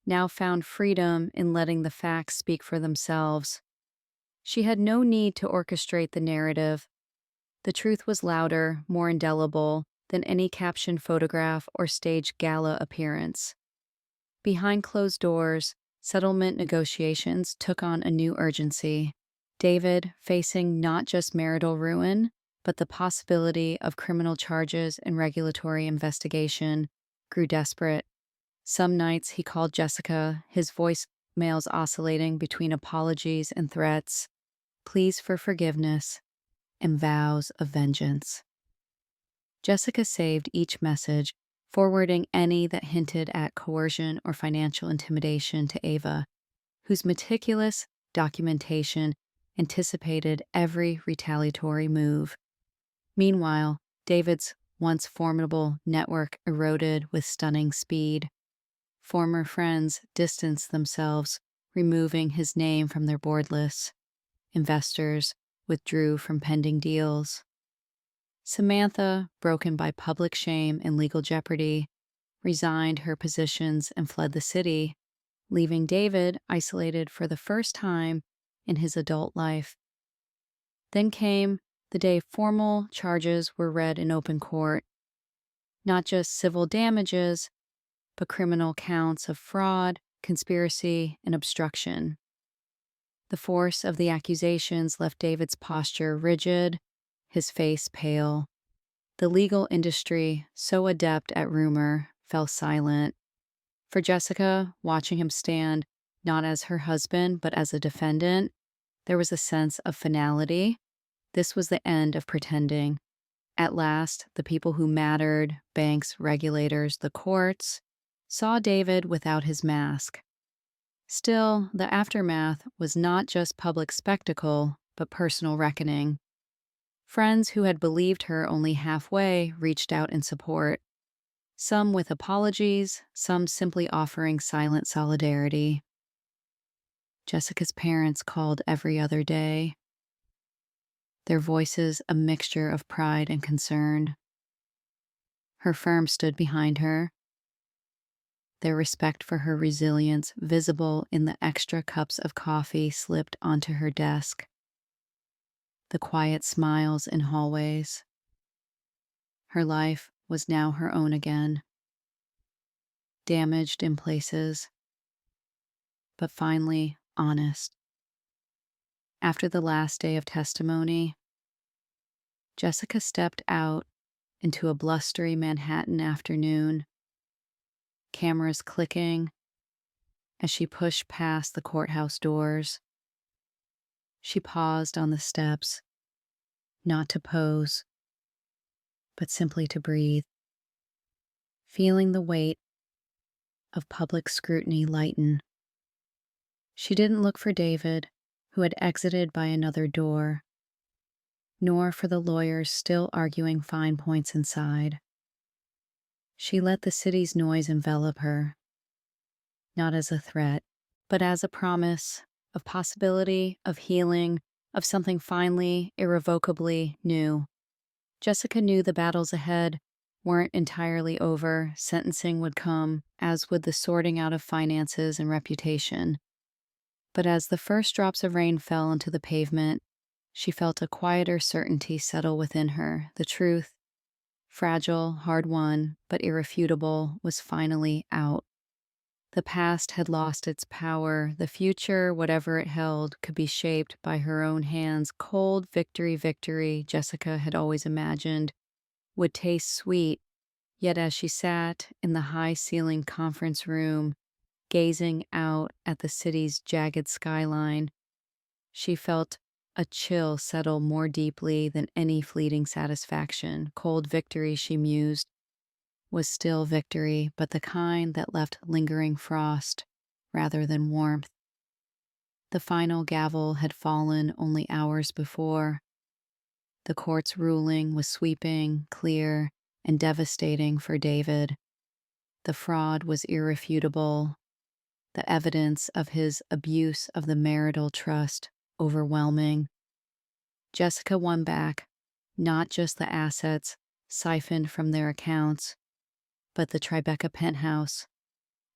now found freedom in letting the facts speak for themselves. She had no need to orchestrate the narrative. The truth was louder, more indelible than any captioned photograph or staged gala appearance. Behind closed doors, settlement negotiations took on a new urgency. David, facing not just marital ruin, but the possibility of criminal charges and regulatory investigation, grew desperate. Some nights he called Jessica, his voicemails oscillating between apologies and threats, pleas for forgiveness, and vows of vengeance. Jessica saved each message, forwarding any that hinted at coercion or financial intimidation to Ava, whose meticulous documentation anticipated every retaliatory move. Meanwhile, David's once formidable network eroded with stunning speed. Former friends distanced themselves, removing his name from their board lists. Investors withdrew from pending deals. Samantha, broken by public shame and legal jeopardy, resigned her positions and fled the city, leaving David isolated for the first time in his adult life. Then came the day formal charges were read in open court. Not just civil damages, but criminal counts of fraud, conspiracy, and obstruction. The force of the accusations left David's posture rigid, his face pale. The legal industry, so adept at rumor, fell silent. For Jessica, watching him stand, not as her husband, but as a defendant, there was a sense of finality. This was the end of pretending. At last, the people who mattered, banks, regulators, the courts, saw David without his mask. Still, the aftermath was not just public spectacle, but personal reckoning. Friends who had believed her only halfway reached out in support, some with apologies, some simply offering silent solidarity. Jessica's parents called every other day, their voices a mixture of pride and concern. Her firm stood behind her, their respect for her resilience visible in the extra cups of coffee slipped onto her desk, the quiet smiles in hallways. Her life was now her own again, damaged in places, but finally honest. After the last day of testimony, Jessica stepped out into a blustery Manhattan afternoon, cameras clicking as she pushed past the courthouse doors. She paused on the steps, not to pose, but simply to breathe, feeling the weight of public scrutiny lighten. She didn't look for David, who had exited by another door, nor for the lawyers still arguing fine points inside. She let the city's noise envelop her, not as a threat, but as a promise of possibility, of healing, of something finally, irrevocably new. Jessica knew the battles ahead weren't entirely over. Sentencing would come, as would the sorting out of finances and reputation. But as the first drops of rain fell onto the pavement, she felt a quieter certainty settle within her. The truth, fragile, hard-won, but irrefutable, was finally out. The past had lost its power. The future, whatever it held, could be shaped by her own hands. Cold victory, Jessica had always imagined, would taste sweet. Yet as she sat in the high-ceilinged conference room, gazing out at the city's jagged skyline, she felt a chill settle more deeply than any fleeting satisfaction. Cold victory, she mused, was still victory, but the kind that left lingering frost rather than warmth. The final gavel had fallen only hours before. The court's ruling was sweeping, clear, and devastating for David. The fraud was irrefutable, the evidence of his abuse of the marital trust overwhelming. Jessica won back not just the assets siphoned from their accounts, but the Tribeca penthouse,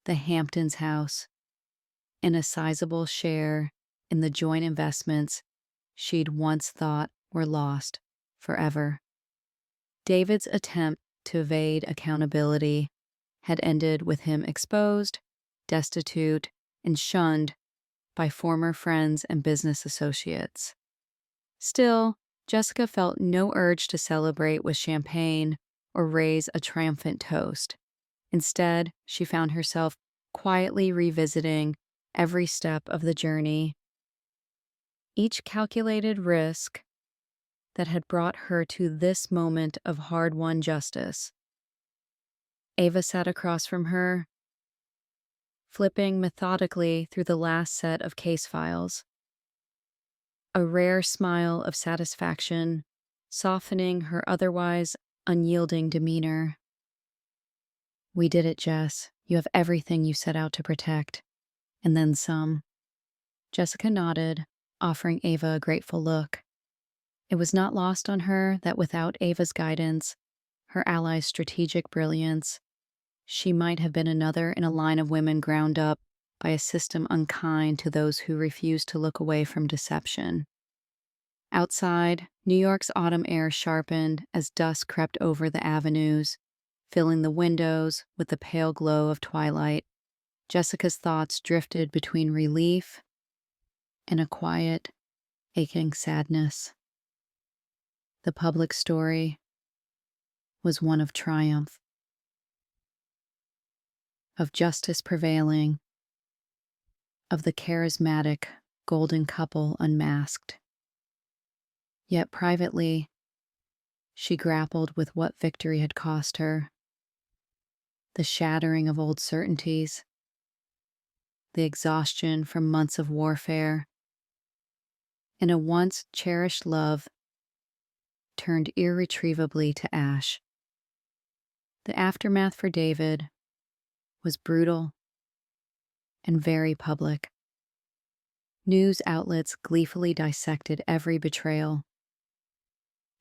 the Hamptons house, and a sizable share in the joint investments she'd once thought were lost forever. David's attempt to evade accountability had ended with him exposed, destitute, and shunned by former friends and business associates. Still, Jessica felt no urge to celebrate with champagne or raise a triumphant toast. Instead, she found herself quietly revisiting every step of the journey, each calculated risk that had brought her to this moment of hard-won justice. Ava sat across from her, flipping methodically through the last set of case files, a rare smile of satisfaction softening her otherwise unyielding demeanor. "We did it, Jess. You have everything you set out to protect, and then some." Jessica nodded, offering Ava a grateful look. It was not lost on her that without Ava's guidance, her ally's strategic brilliance, she might have been another in a line of women ground up by a system unkind to those who refused to look away from deception. Outside, New York's autumn air sharpened as dusk crept over the avenues, filling the windows with the pale glow of twilight. Jessica's thoughts drifted between relief and a quiet, aching sadness. The public story was one of triumph, of justice prevailing, of the charismatic golden couple unmasked. Yet privately, she grappled with what victory had cost her: the shattering of old certainties, the exhaustion from months of warfare, and a once cherished love turned irretrievably to ash. The aftermath for David was brutal and very public. News outlets gleefully dissected every betrayal.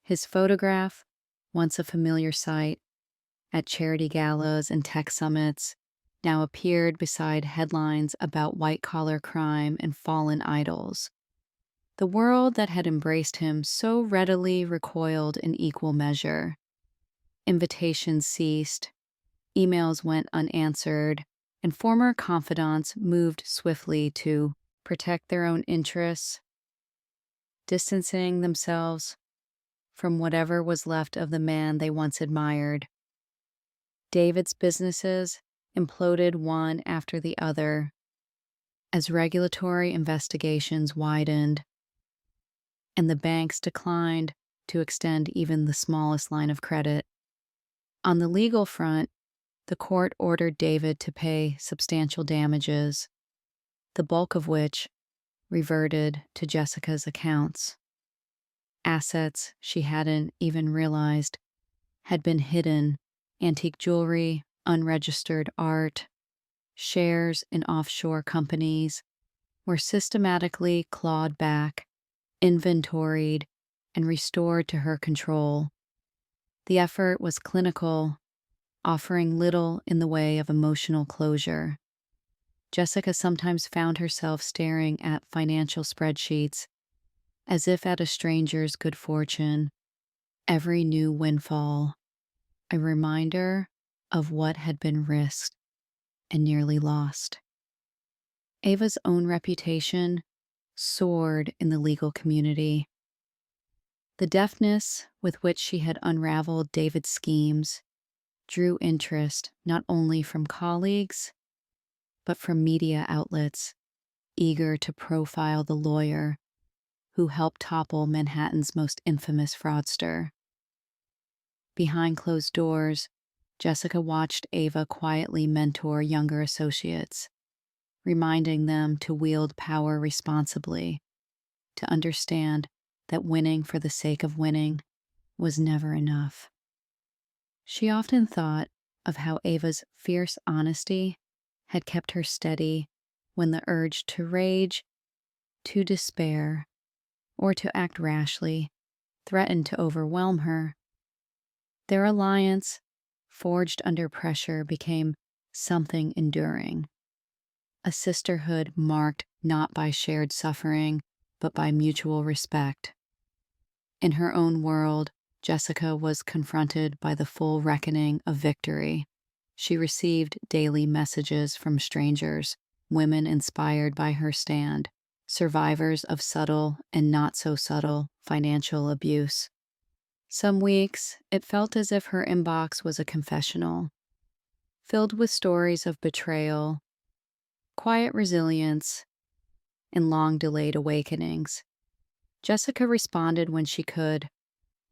His photograph, once a familiar sight at charity galas and tech summits, now appeared beside headlines about white-collar crime and fallen idols. The world that had embraced him so readily recoiled in equal measure. Invitations ceased, emails went unanswered, and former confidants moved swiftly to protect their own interests, distancing themselves from whatever was left of the man they once admired. David's businesses imploded one after the other as regulatory investigations widened, and the banks declined to extend even the smallest line of credit. On the legal front, the court ordered David to pay substantial damages, the bulk of which reverted to Jessica's accounts. Assets she hadn't even realized had been hidden: antique jewelry, unregistered art, shares in offshore companies were systematically clawed back, inventoried, and restored to her control. The effort was clinical, offering little in the way of emotional closure. Jessica sometimes found herself staring at financial spreadsheets as if at a stranger's good fortune, every new windfall a reminder of what had been risked and nearly lost. Ava's own reputation soared in the legal community. The deftness with which she had unraveled David's schemes drew interest not only from colleagues, but from media outlets eager to profile the lawyer who helped topple Manhattan's most infamous fraudster. Behind closed doors, Jessica watched Ava quietly mentor younger associates, reminding them to wield power responsibly, to understand that winning for the sake of winning was never enough. She often thought of how Ava's fierce honesty had kept her steady when the urge to rage, to despair, or to act rashly threatened to overwhelm her. Their alliance, forged under pressure, became something enduring, a sisterhood marked not by shared suffering, but by mutual respect. In her own world, Jessica was confronted by the full reckoning of victory. She received daily messages from strangers, women inspired by her stand, survivors of subtle and not so subtle financial abuse. Some weeks, it felt as if her inbox was a confessional, filled with stories of betrayal, quiet resilience, and long-delayed awakenings. Jessica responded when she could,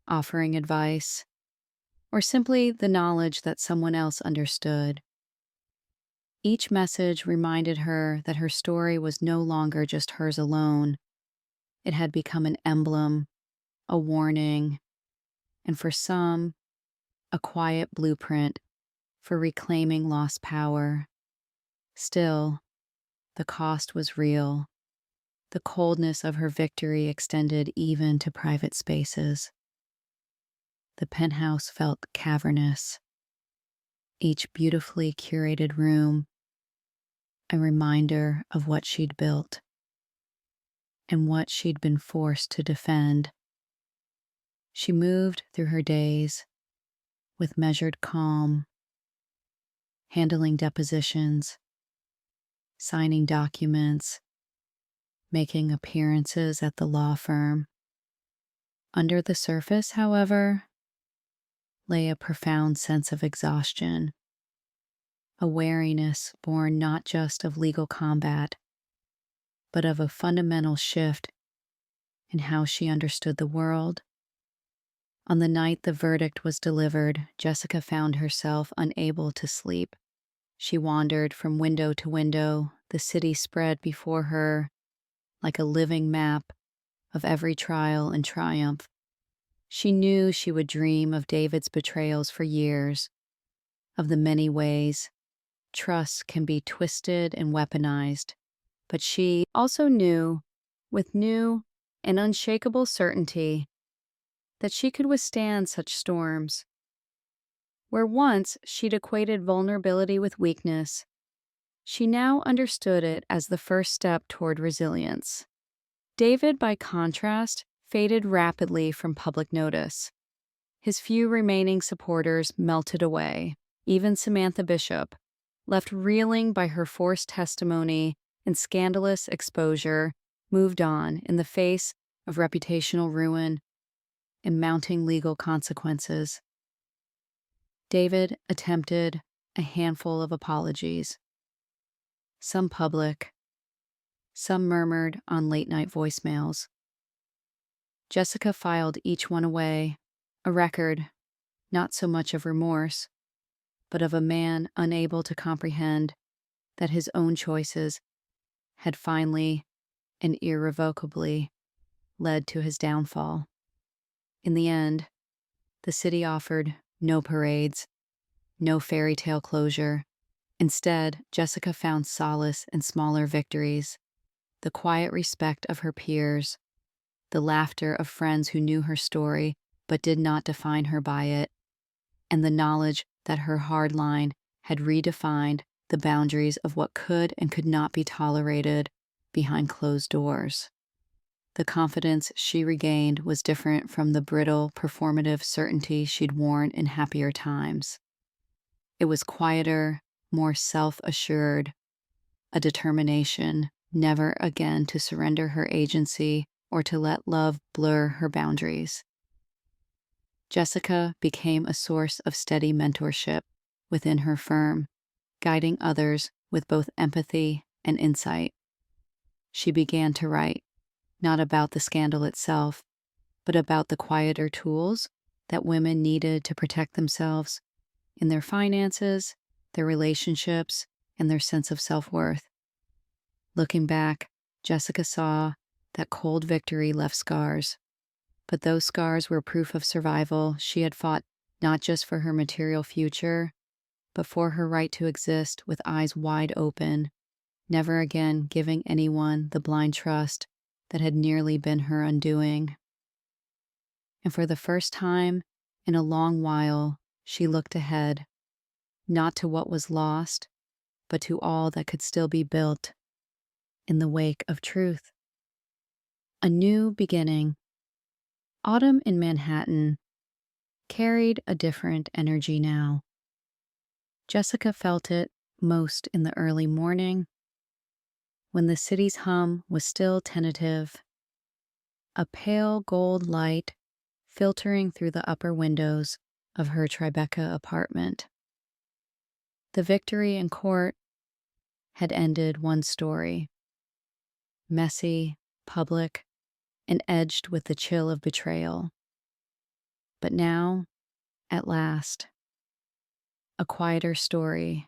offering advice, or simply the knowledge that someone else understood. Each message reminded her that her story was no longer just hers alone. It had become an emblem, a warning, and for some, a quiet blueprint for reclaiming lost power. Still, the cost was real. The coldness of her victory extended even to private spaces. The penthouse felt cavernous, each beautifully curated room a reminder of what she'd built and what she'd been forced to defend. She moved through her days with measured calm, handling depositions, signing documents, making appearances at the law firm. Under the surface, however, lay a profound sense of exhaustion, a weariness born not just of legal combat, but of a fundamental shift in how she understood the world. On the night the verdict was delivered, Jessica found herself unable to sleep. She wandered from window to window, the city spread before her like a living map of every trial and triumph. She knew she would dream of David's betrayals for years, of the many ways trust can be twisted and weaponized, but she also knew, with new and unshakable certainty, that she could withstand such storms. Where once she'd equated vulnerability with weakness, she now understood it as the first step toward resilience. David, by contrast, faded rapidly from public notice. His few remaining supporters melted away. Even Samantha Bishop, left reeling by her forced testimony and scandalous exposure, moved on in the face of reputational ruin and mounting legal consequences. David attempted a handful of apologies, some public, some murmured on late-night voicemails. Jessica filed each one away, a record not so much of remorse, but of a man unable to comprehend that his own choices had finally and irrevocably led to his downfall. In the end, the city offered no parades, no fairy tale closure. Instead, Jessica found solace in smaller victories, the quiet respect of her peers, the laughter of friends who knew her story but did not define her by it, and the knowledge that her hard line had redefined the boundaries of what could and could not be tolerated behind closed doors. The confidence she regained was different from the brittle, performative certainty she'd worn in happier times. It was quieter, more self-assured, a determination never again to surrender her agency or to let love blur her boundaries. Jessica became a source of steady mentorship within her firm, guiding others with both empathy and insight. She began to write, not about the scandal itself, but about the quieter tools that women needed to protect themselves in their finances, their relationships, and their sense of self-worth. Looking back, Jessica saw that cold victory left scars, but those scars were proof of survival. She had fought not just for her material future, but for her right to exist with eyes wide open, never again giving anyone the blind trust that had nearly been her undoing. And for the first time in a long while, she looked ahead, not to what was lost, but to all that could still be built in the wake of truth. A new beginning. Autumn in Manhattan carried a different energy now. Jessica felt it most in the early morning, when the city's hum was still tentative, a pale gold light filtering through the upper windows of her Tribeca apartment. The victory in court had ended one story, messy, public, and edged with the chill of betrayal. But now, at last, a quieter story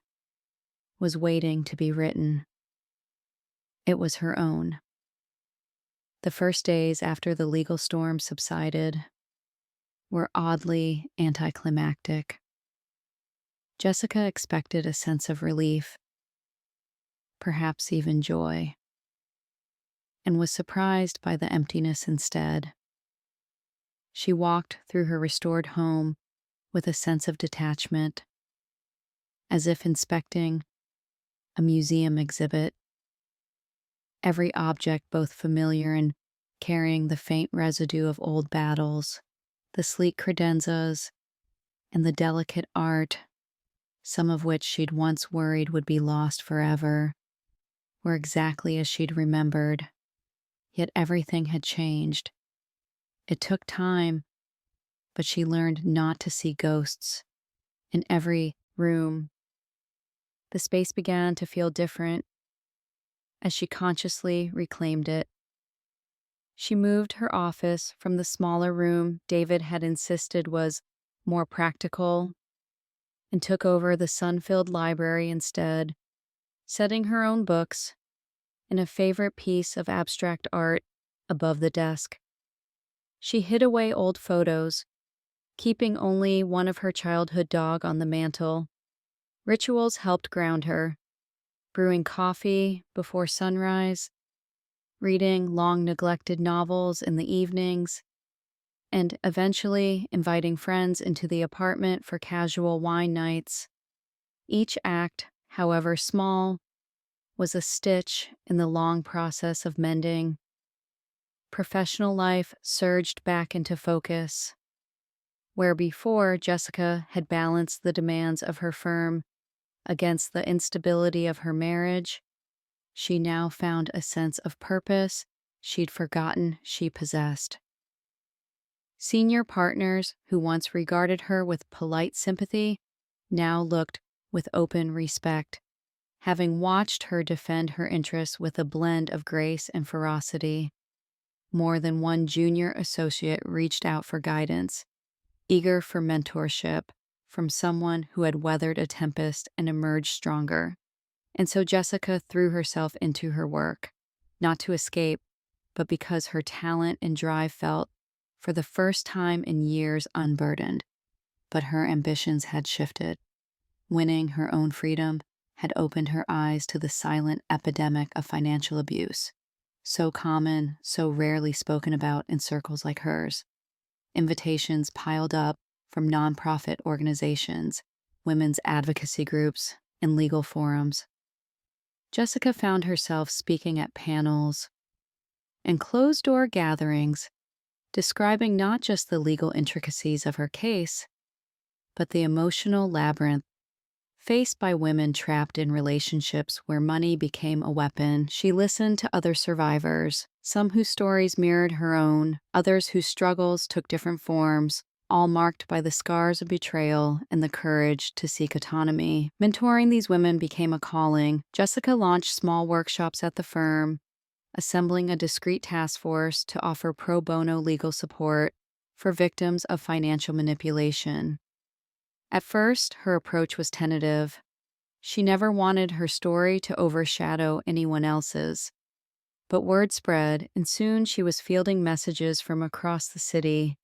was waiting to be written. It was her own. The first days after the legal storm subsided were oddly anticlimactic. Jessica expected a sense of relief, perhaps even joy, and was surprised by the emptiness instead. She walked through her restored home with a sense of detachment, as if inspecting a museum exhibit. Every object both familiar and carrying the faint residue of old battles, the sleek credenzas, and the delicate art some of which she'd once worried would be lost forever, were exactly as she'd remembered. Yet everything had changed. It took time, but she learned not to see ghosts. In every room, the space began to feel different as she consciously reclaimed it. She moved her office from the smaller room David had insisted was more practical and took over the sun-filled library instead, setting her own books and a favorite piece of abstract art above the desk. She hid away old photos, keeping only one of her childhood dog on the mantel. Rituals helped ground her, brewing coffee before sunrise, reading long-neglected novels in the evenings, and eventually inviting friends into the apartment for casual wine nights. Each act, however small, was a stitch in the long process of mending. Professional life surged back into focus. Where before Jessica had balanced the demands of her firm against the instability of her marriage, she now found a sense of purpose she'd forgotten she possessed. Senior partners who once regarded her with polite sympathy now looked with open respect, having watched her defend her interests with a blend of grace and ferocity. More than one junior associate reached out for guidance, eager for mentorship from someone who had weathered a tempest and emerged stronger. And so Jessica threw herself into her work, not to escape, but because her talent and drive felt, for the first time in years, unburdened. But her ambitions had shifted. Winning her own freedom had opened her eyes to the silent epidemic of financial abuse, so common, so rarely spoken about in circles like hers. Invitations piled up from nonprofit organizations, women's advocacy groups, and legal forums. Jessica found herself speaking at panels and closed-door gatherings, describing not just the legal intricacies of her case, but the emotional labyrinth faced by women trapped in relationships where money became a weapon. She listened to other survivors, some whose stories mirrored her own, others whose struggles took different forms, all marked by the scars of betrayal and the courage to seek autonomy. Mentoring these women became a calling. Jessica launched small workshops at the firm, assembling a discreet task force to offer pro bono legal support for victims of financial manipulation. At first, her approach was tentative. She never wanted her story to overshadow anyone else's. But word spread, and soon she was fielding messages from across the city.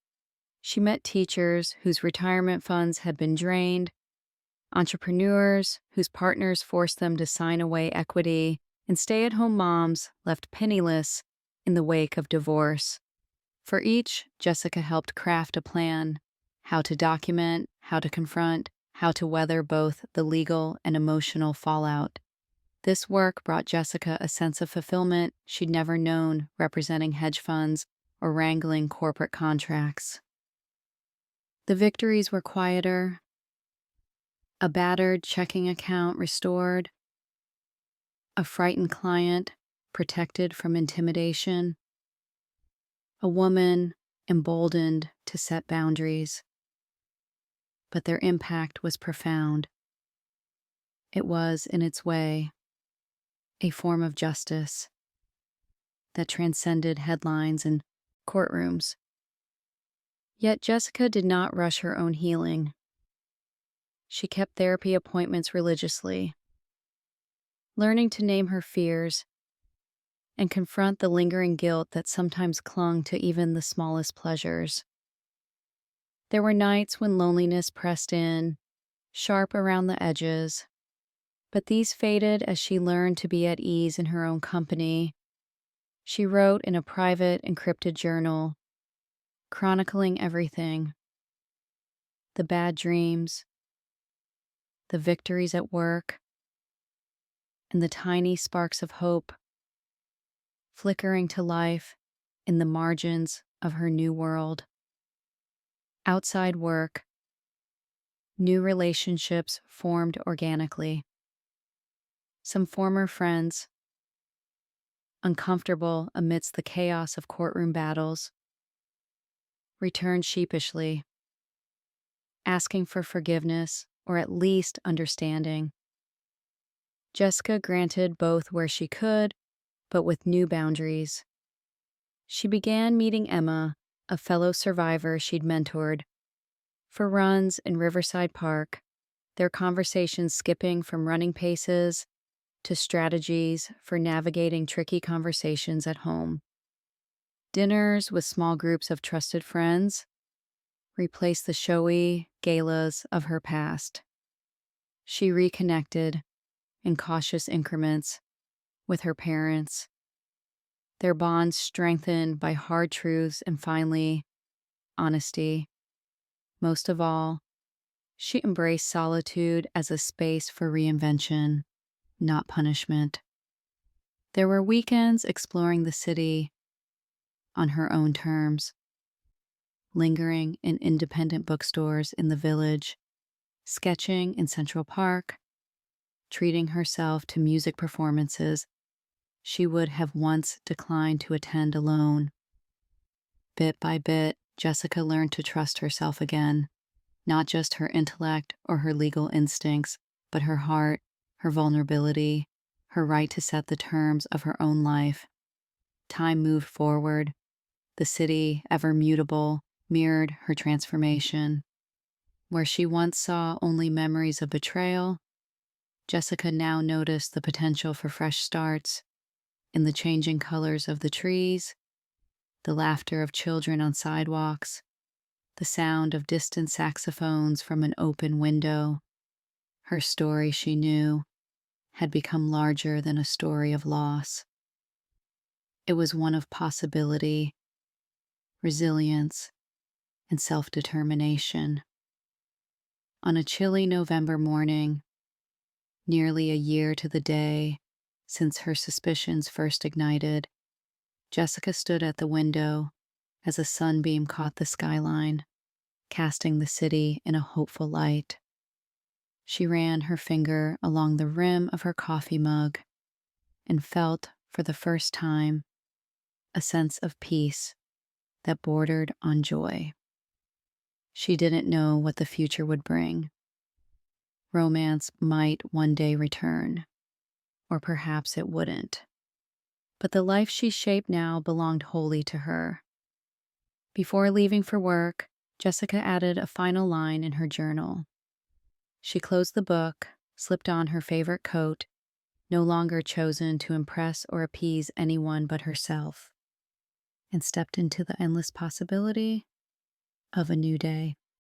She met teachers whose retirement funds had been drained, entrepreneurs whose partners forced them to sign away equity, and stay-at-home moms left penniless in the wake of divorce. For each, Jessica helped craft a plan: how to document, how to confront, how to weather both the legal and emotional fallout. This work brought Jessica a sense of fulfillment she'd never known representing hedge funds or wrangling corporate contracts. The victories were quieter: a battered checking account restored, a frightened client protected from intimidation, a woman emboldened to set boundaries. But their impact was profound. It was, in its way, a form of justice that transcended headlines and courtrooms. Yet Jessica did not rush her own healing. She kept therapy appointments religiously, learning to name her fears and confront the lingering guilt that sometimes clung to even the smallest pleasures. There were nights when loneliness pressed in, sharp around the edges, but these faded as she learned to be at ease in her own company. She wrote in a private, encrypted journal, chronicling everything: the bad dreams, the victories at work, and the tiny sparks of hope flickering to life in the margins of her new world. Outside work, New relationships formed organically. Some former friends, uncomfortable amidst the chaos of courtroom battles, returned sheepishly, asking for forgiveness or at least understanding. Jessica granted both where she could, but with new boundaries. She began meeting Emma, a fellow survivor she'd mentored, for runs in Riverside Park, their conversations skipping from running paces to strategies for navigating tricky conversations at home. Dinners with small groups of trusted friends replaced the showy galas of her past. She reconnected, in cautious increments, with her parents, their bonds strengthened by hard truths and finally, honesty. Most of all, she embraced solitude as a space for reinvention, not punishment. There were weekends exploring the city on her own terms, lingering in independent bookstores in the village, sketching in Central Park, treating herself to music performances she would have once declined to attend alone. Bit by bit, Jessica learned to trust herself again, not just her intellect or her legal instincts, but her heart, her vulnerability, her right to set the terms of her own life. Time moved forward. The city, ever mutable, mirrored her transformation. Where she once saw only memories of betrayal, Jessica now noticed the potential for fresh starts in the changing colors of the trees, the laughter of children on sidewalks, the sound of distant saxophones from an open window. Her story, she knew, had become larger than a story of loss. It was one of possibility, resilience, and self-determination. On a chilly November morning, nearly a year to the day since her suspicions first ignited, Jessica stood at the window as a sunbeam caught the skyline, casting the city in a hopeful light. She ran her finger along the rim of her coffee mug and felt, for the first time, a sense of peace that bordered on joy. She didn't know what the future would bring. Romance might one day return, or perhaps it wouldn't. But the life she shaped now belonged wholly to her. Before leaving for work, Jessica added a final line in her journal. She closed the book, slipped on her favorite coat, no longer chosen to impress or appease anyone but herself, and stepped into the endless possibility of a new day.